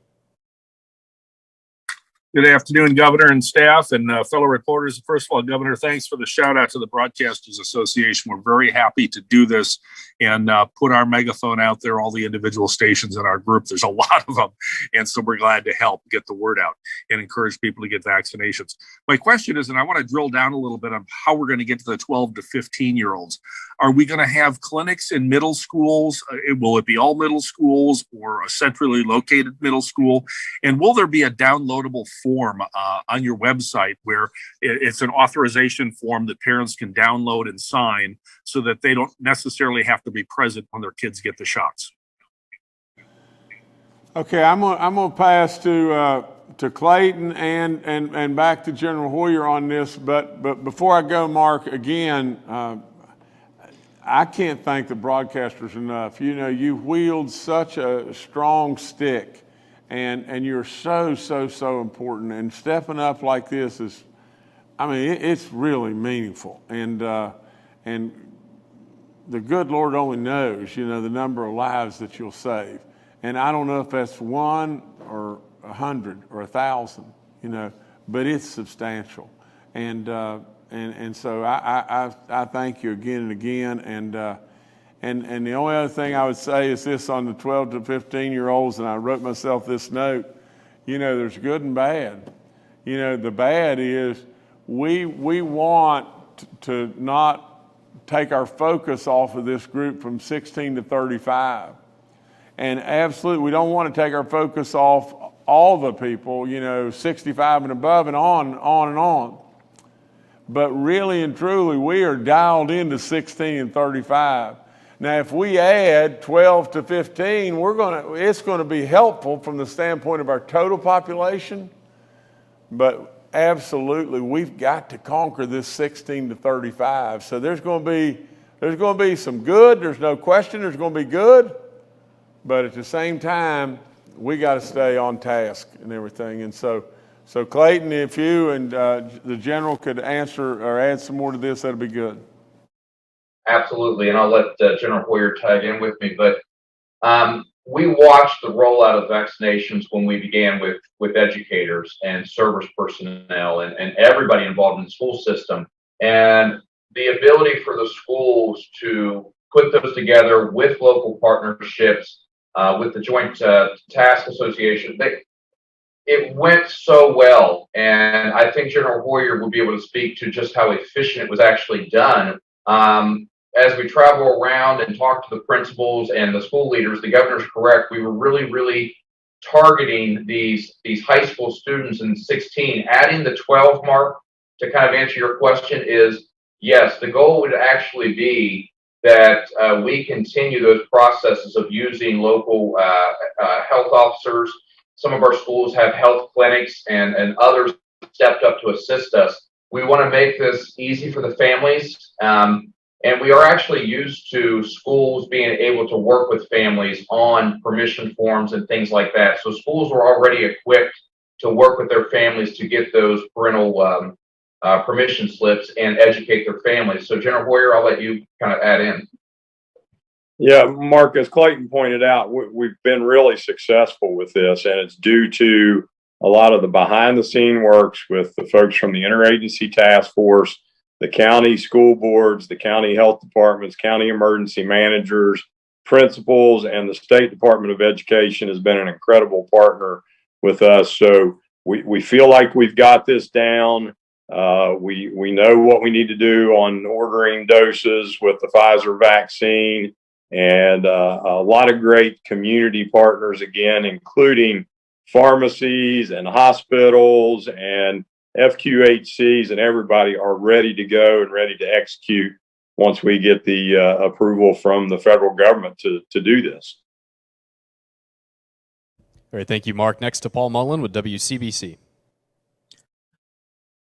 Good afternoon, Governor and staff and fellow reporters. First of all, Governor, thanks for the shout out to the Broadcasters Association. We're very happy to do this and put our megaphone out there, all the individual stations in our group. There's a lot of them. And so we're glad to help get the word out and encourage people to get vaccinations. My question is, and I want to drill down a little bit on how we're going to get to the 12 to 15-year-olds. Are we going to have clinics in middle schools? Will it be all middle schools or a centrally located middle school? And will there be a downloadable form on your website where it's an authorization form that parents can download and sign so that they don't necessarily have to be present when their kids get the shots? Okay, I'm gonna pass to Clayton and back to General Hoyer on this, but before I go, Mark, again, I can't thank the broadcasters enough. You wield such a strong stick, and you're so important. And stepping up like this is, it's really meaningful. And the good Lord only knows, the number of lives that you'll save. And I don't know if that's 1 or 100 or 1,000, but it's substantial. And so I thank you again and again. And the only other thing I would say is this on the 12 to 15-year-olds, and I wrote myself this note, there's good and bad. The bad is we want to not take our focus off of this group from 16 to 35. And absolutely, we don't want to take our focus off all the people, 65 and above and on and on. But really and truly, we are dialed into 16 and 35. Now, if we add 12 to 15, it's going to be helpful from the standpoint of our total population. But absolutely, we've got to conquer this 16 to 35. So there's going to be some good. There's no question. There's going to be good. But at the same time, we got to stay on task and everything. And so So Clayton, if you and the general could answer or add some more to this, that'd be good. Absolutely, and I'll let General Hoyer tag in with me. But we watched the rollout of vaccinations when we began with educators and service personnel and everybody involved in the school system. And the ability for the schools to put those together with local partnerships, with the Joint Task Association, it went so well. And I think General Hoyer will be able to speak to just how efficient it was actually done. As we travel around and talk to the principals and the school leaders, the governor's correct. We were really targeting these high school students in 16. Adding the 12 mark to kind of answer your question is, yes, the goal would actually be that we continue those processes of using local health officers. Some of our schools have health clinics and others stepped up to assist us. We want to make this easy for the families. And we are actually used to schools being able to work with families on permission forms and things like that. So schools were already equipped to work with their families to get those parental permission slips and educate their families. So General Hoyer, I'll let you kind of add in. Yeah, Mark, as Clayton pointed out, we've been really successful with this, and it's due to a lot of the behind the scene works with the folks from the interagency task force, the county school boards, the county health departments, county emergency managers, principals, and the State Department of Education has been an incredible partner with us. So we feel like we've got this down. We know what we need to do on ordering doses with the Pfizer vaccine, and a lot of great community partners, again, including pharmacies and hospitals and FQHCs, and everybody are ready to go and ready to execute once we get the approval from the federal government to do this. All right, thank you, Mark. Next to Paul Mullen with WCBC.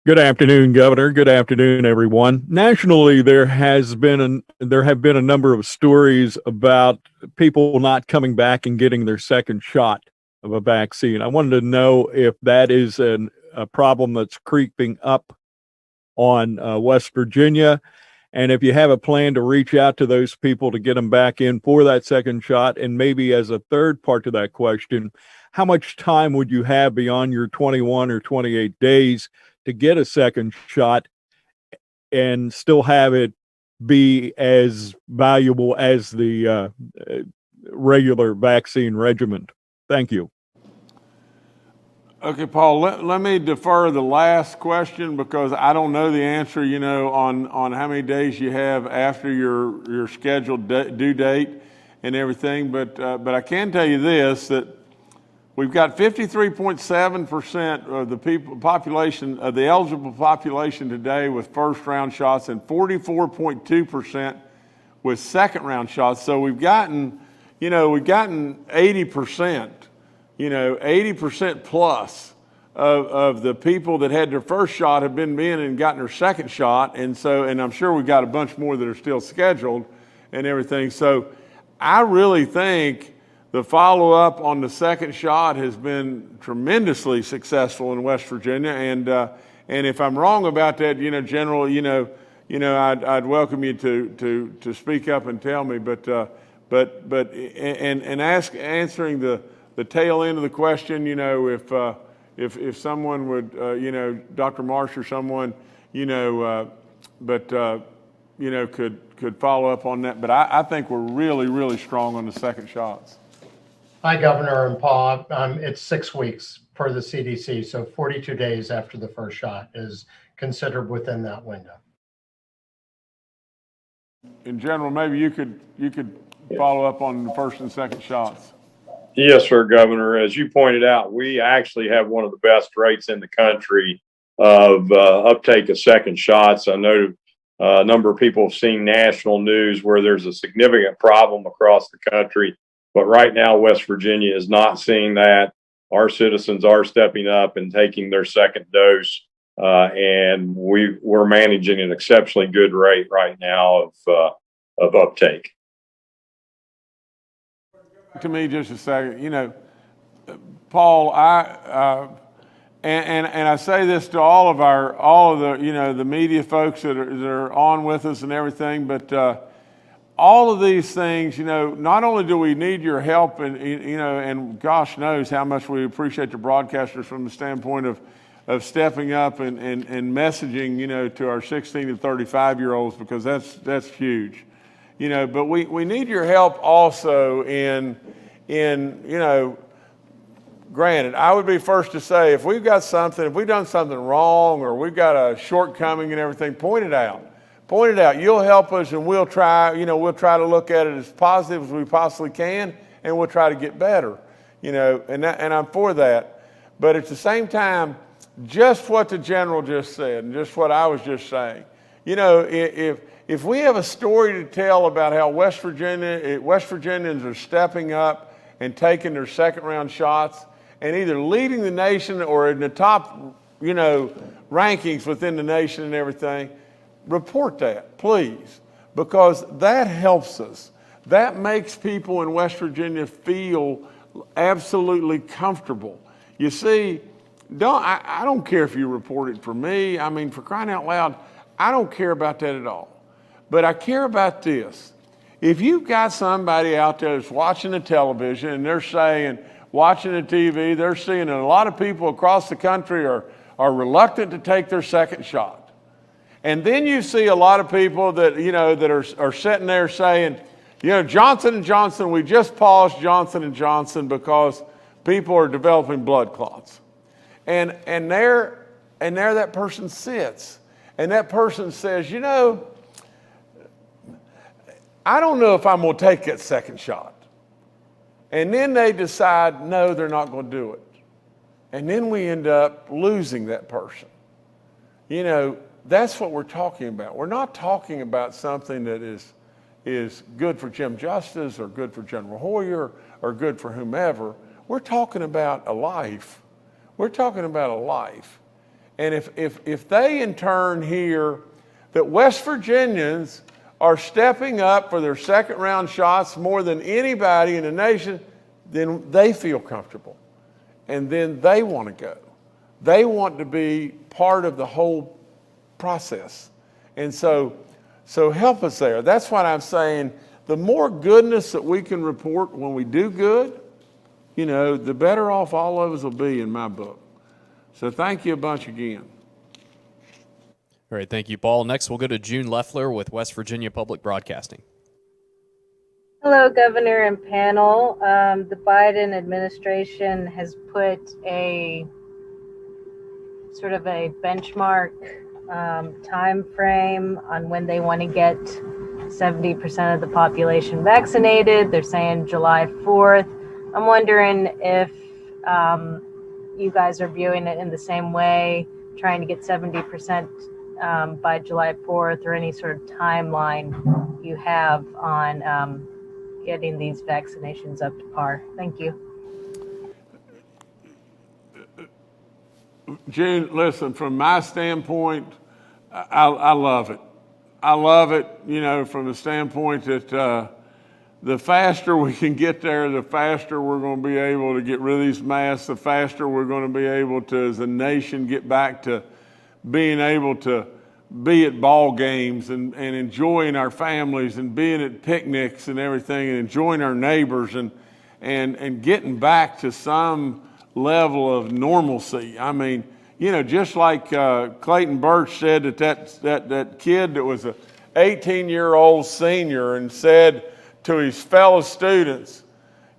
Good afternoon, Governor. Good afternoon, everyone. Nationally, there have been a number of stories about people not coming back and getting their second shot of a vaccine. I wanted to know if that is a problem that's creeping up on West Virginia, and if you have a plan to reach out to those people to get them back in for that second shot. And maybe as a third part to that question, how much time would you have beyond your 21 or 28 days to get a second shot and still have it be as valuable as the regular vaccine regimen? Thank you. Okay, Paul, let me defer the last question because I don't know the answer, on how many days you have after your scheduled due date and everything. But I can tell you this, that we've got 53.7% of the population of the eligible population today with first round shots and 44.2% with second round shots. So we've gotten 80%. 80% plus of the people that had their first shot have been in and gotten their second shot. And I'm sure we've got a bunch more that are still scheduled and everything. So I really think the follow-up on the second shot has been tremendously successful in West Virginia. And if I'm wrong about that, General, I'd welcome you to speak up and tell me. Answering the tail end of the question, if someone would, Dr. Marsh or someone, could follow up on that. But I think we're really strong on the second shots. Hi, Governor and Paul. It's 6 weeks per the CDC, so 42 days after the first shot is considered within that window. In general, maybe you could follow up on the first and second shots. Yes, sir, Governor. As you pointed out, we actually have one of the best rates in the country of uptake of second shots. I know a number of people have seen national news where there's a significant problem across the country, but right now West Virginia is not seeing that. Our citizens are stepping up and taking their second dose, and we're managing an exceptionally good rate right now of uptake. To me, just a second, Paul, and I say this to all of the media folks that are on with us and everything, but all of these things, not only do we need your help, and gosh knows how much we appreciate the broadcasters from the standpoint of stepping up and messaging, to our 16 to 35-year-olds, because that's huge, but we need your help also in granted, I would be first to say, if we've done something wrong, or we've got a shortcoming and everything, point it out. Point it out. You'll help us, and we'll try to look at it as positive as we possibly can, and we'll try to get better, and I'm for that. But at the same time, just what the general just said, and just what I was just saying, if we have a story to tell about how West Virginians are stepping up and taking their second round shots, and either leading the nation or in the top, rankings within the nation and everything, report that, please, because that helps us. That makes people in West Virginia feel absolutely comfortable. You see, I don't care if you report it for me. I mean, for crying out loud, I don't care about that at all. But I care about this. If you've got somebody out there that's watching the television and they're saying, watching the TV, they're seeing that a lot of people across the country are reluctant to take their second shot. And then you see a lot of people that, that are sitting there saying, Johnson & Johnson, we just paused Johnson & Johnson because people are developing blood clots. And there that person sits. And that person says, I don't know if I'm going to take that second shot. And then they decide, no, they're not going to do it. And then we end up losing that person. That's what we're talking about. We're not talking about something that is good for Jim Justice or good for General Hoyer or good for whomever. We're talking about a life. We're talking about a life. And if they in turn hear that West Virginians are stepping up for their second round shots more than anybody in the nation, then they feel comfortable. And then they want to go. They want to be part of the whole process. And so help us there. That's what I'm saying. The more goodness that we can report when we do good, the better off all of us will be in my book. So thank you a bunch again. All right, thank you, Paul. Next, we'll go to June Leffler with West Virginia Public Broadcasting. Hello, Governor and panel. The Biden administration has put a sort of a benchmark time frame on when they want to get 70% of the population vaccinated. They're saying July 4th. I'm wondering if you guys are viewing it in the same way, trying to get 70% by July 4th, or any sort of timeline you have on getting these vaccinations up to par. Thank you. June, listen, from my standpoint, I love it. I love it, from the standpoint that the faster we can get there, the faster we're going to be able to get rid of these masks, the faster we're going to be able to, as a nation, get back to being able to be at ball games and enjoying our families and being at picnics and everything and enjoying our neighbors and getting back to some level of normalcy. I mean, just like Clayton Birch said that kid that was a 18-year-old senior and said to his fellow students,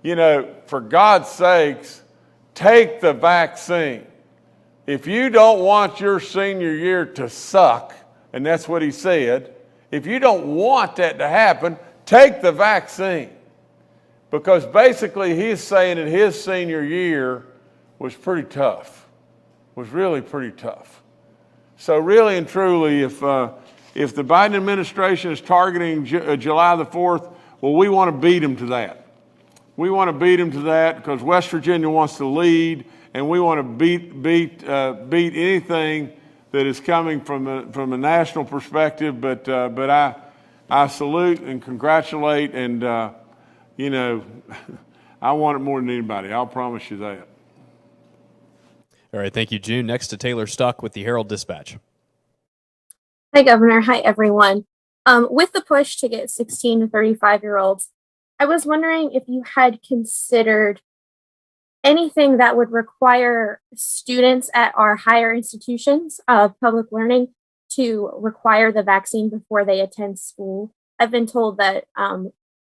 for God's sakes, take the vaccine. If you don't want your senior year to suck, and that's what he said, if you don't want that to happen, take the vaccine. Because basically he's saying that his senior year was pretty tough, was really pretty tough. So really and truly, if the Biden administration is targeting July the 4th, well, we want to beat them to that. We want to beat them to that because West Virginia wants to lead, and we want to beat anything that is coming from a national perspective. But I salute and congratulate, and I want it more than anybody. I'll promise you that. All right, thank you, June. Next to Taylor Stuck with the Herald-Dispatch. Hi, Governor. Hi, everyone. With the push to get 16 to 35-year-olds, I was wondering if you had considered anything that would require students at our higher institutions of public learning to require the vaccine before they attend school. I've been told that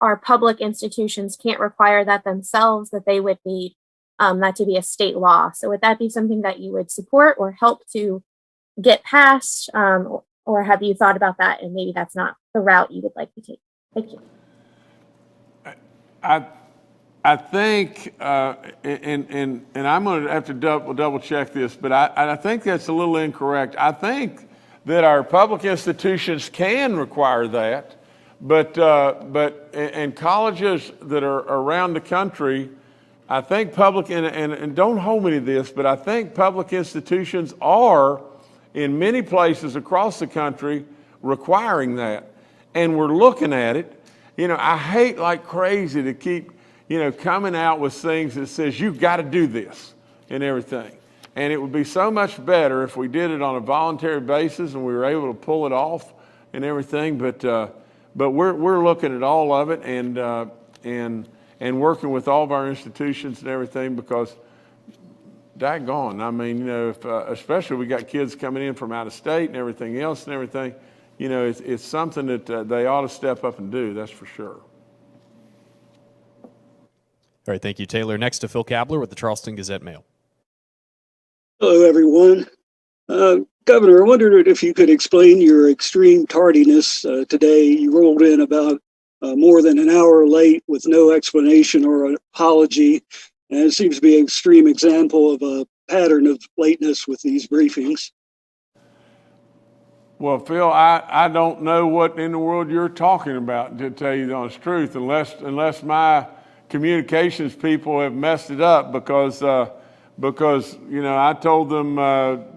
our public institutions can't require that themselves, that they would need that to be a state law. So would that be something that you would support or help to get passed? Or have you thought about that and maybe that's not the route you would like to take? Thank you. I think, and I'm going to have to double check this, but I think that's a little incorrect. I think that our public institutions can require that, but and colleges that are around the country, I think public, and don't hold me to this, but I think public institutions are in many places across the country requiring that. And we're looking at it. You know, I hate like crazy to keep, coming out with things that says you've got to do this and everything. And it would be so much better if we did it on a voluntary basis and we were able to pull it off and everything. But we're looking at all of it and working with all of our institutions and everything because daggone, I mean, if, especially we got kids coming in from out of state and everything else and everything, it's something that they ought to step up and do, that's for sure. All right, thank you, Taylor. Next to Phil Kabler with the Charleston Gazette-Mail. Hello, everyone. Governor, I wondered if you could explain your extreme tardiness today. You rolled in about more than an hour late with no explanation or an apology. And it seems to be an extreme example of a pattern of lateness with these briefings. Well, Phil, I don't know what in the world you're talking about, to tell you the honest truth, unless my communications people have messed it up because I told them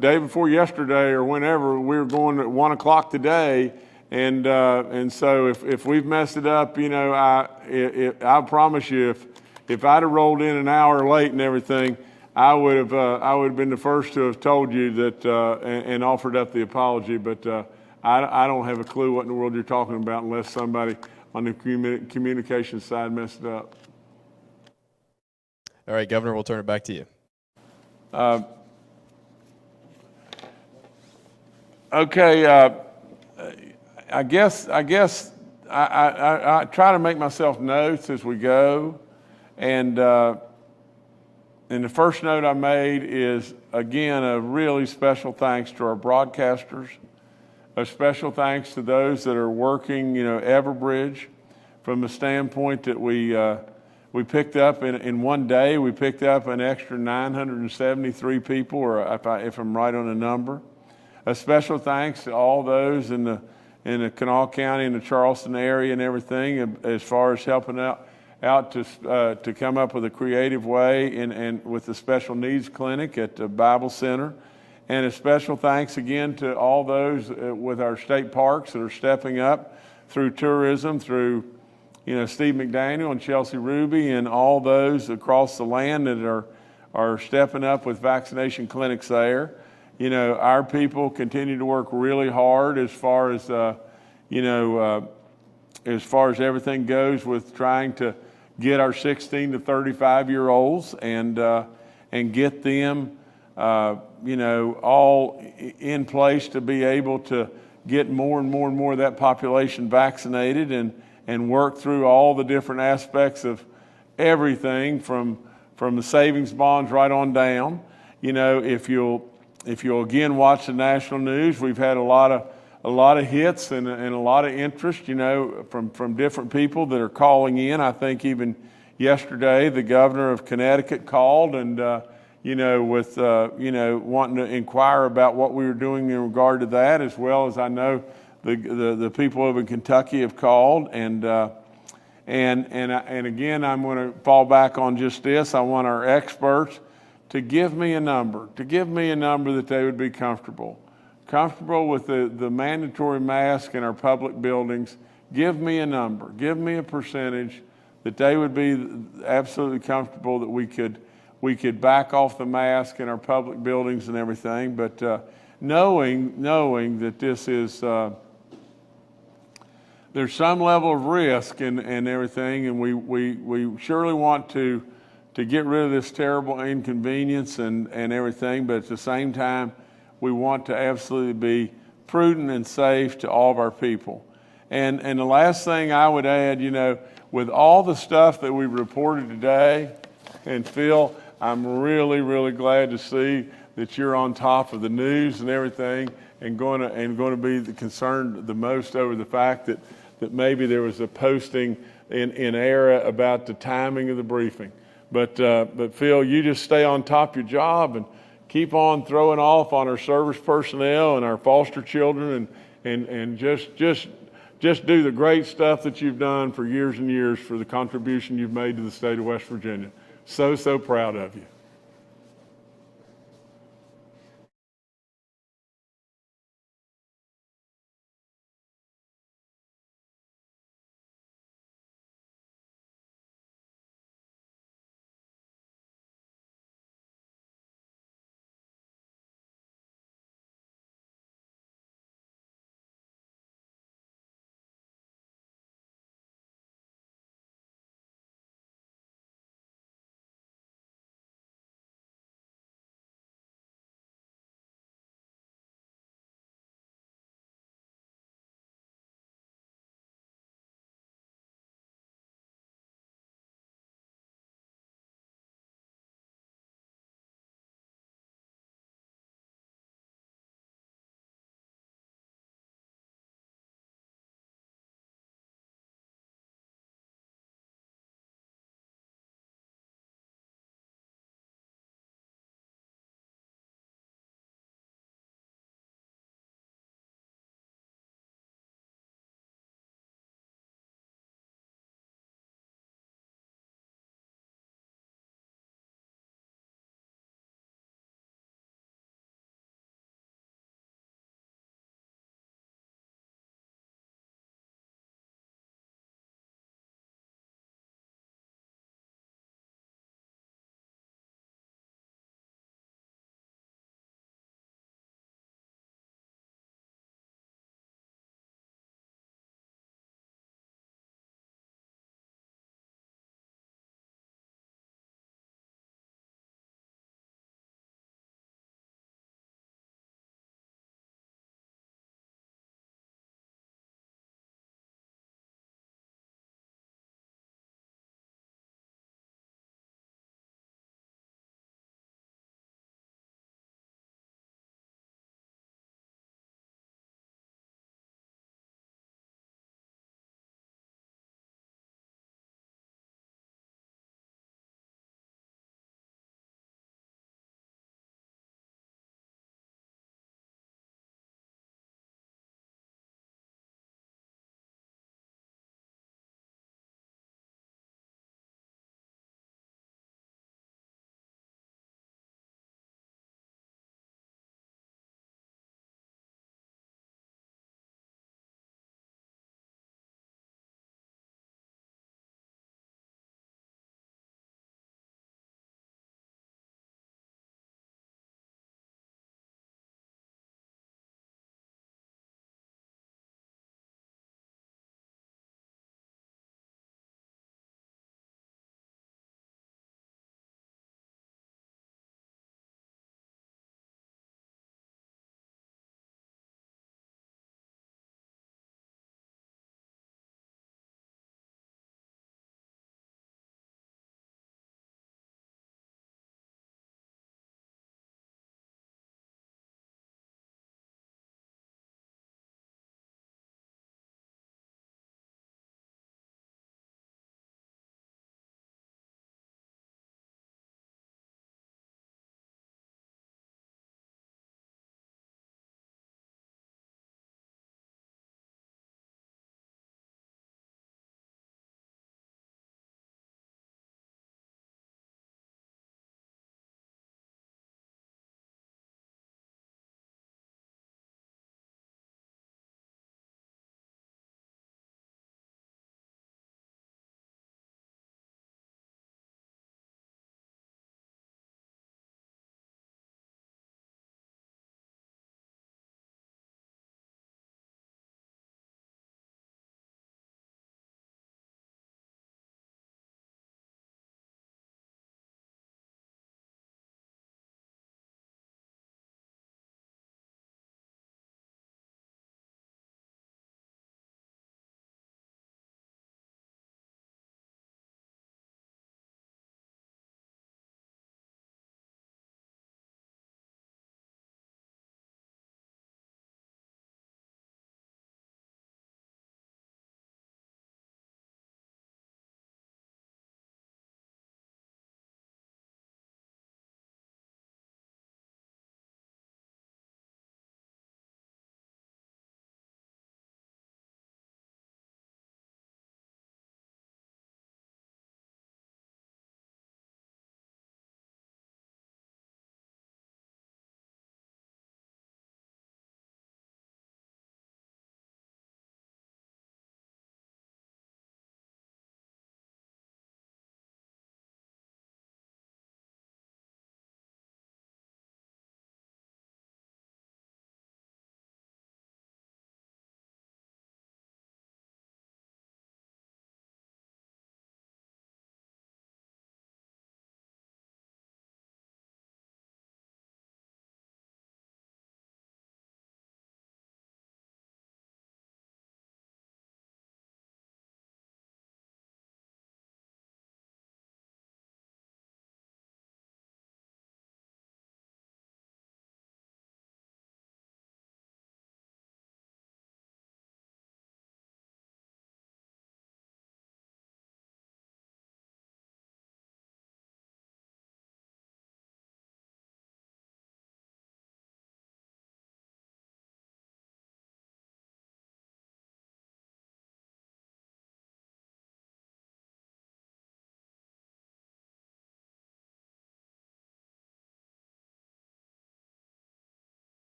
day before yesterday or whenever we were going at 1 o'clock today, and so if we've messed it up, I promise you if I'd have rolled in an hour late and everything, I would have been the first to have told you that and offered up the apology. But I don't have a clue what in the world you're talking about unless somebody on the communication side messed it up. All right, Governor, we'll turn it back to you. Okay. I guess I try to make myself notes as we go. And the first note I made is, again, a really special thanks to our broadcasters, a special thanks to those that are working, Everbridge, from the standpoint that we picked up in one day, we picked up an extra 973 people, or if I'm right on the number. A special thanks to all those in the Kanawha County and the Charleston area and everything as far as helping out to come up with a creative way and with the special needs clinic at the Bible Center. And a special thanks again to all those with our state parks that are stepping up through tourism, through Steve McDaniel and Chelsea Ruby and all those across the land that are stepping up with vaccination clinics there. Our people continue to work really hard as far as everything goes with trying to get our 16 to 35-year-olds and get them, all in place to be able to get more and more and more of that population vaccinated and work through all the different aspects of everything from the savings bonds right on down. If you'll again watch the national news, we've had a lot of hits and a lot of interest, from different people that are calling in. I think even yesterday the governor of Connecticut called and with wanting to inquire about what we were doing in regard to that, as well as I know the people over in Kentucky have called and again I'm going to fall back on just this. I want our experts to give me a number that they would be comfortable with the mandatory mask in our public buildings. Give me a number, give me a percentage that they would be absolutely comfortable that we we could back off the mask in our public buildings and everything. But knowing that this is, there's some level of risk and everything, and we surely want to get rid of this terrible inconvenience and everything, but at the same time, we want to absolutely be prudent and safe to all of our people. And the last thing I would add, you know, with all the stuff that we reported today, and Phil, I'm really, really glad to see that you're on top of the news and everything, and going to be concerned the most over the fact that maybe there was a posting in error about the timing of the briefing. But Phil, you just stay on top of your job and keep on throwing off on our service personnel and our foster children, and just do the great stuff that you've done for years and years for the contribution you've made to the state of West Virginia. So proud of you.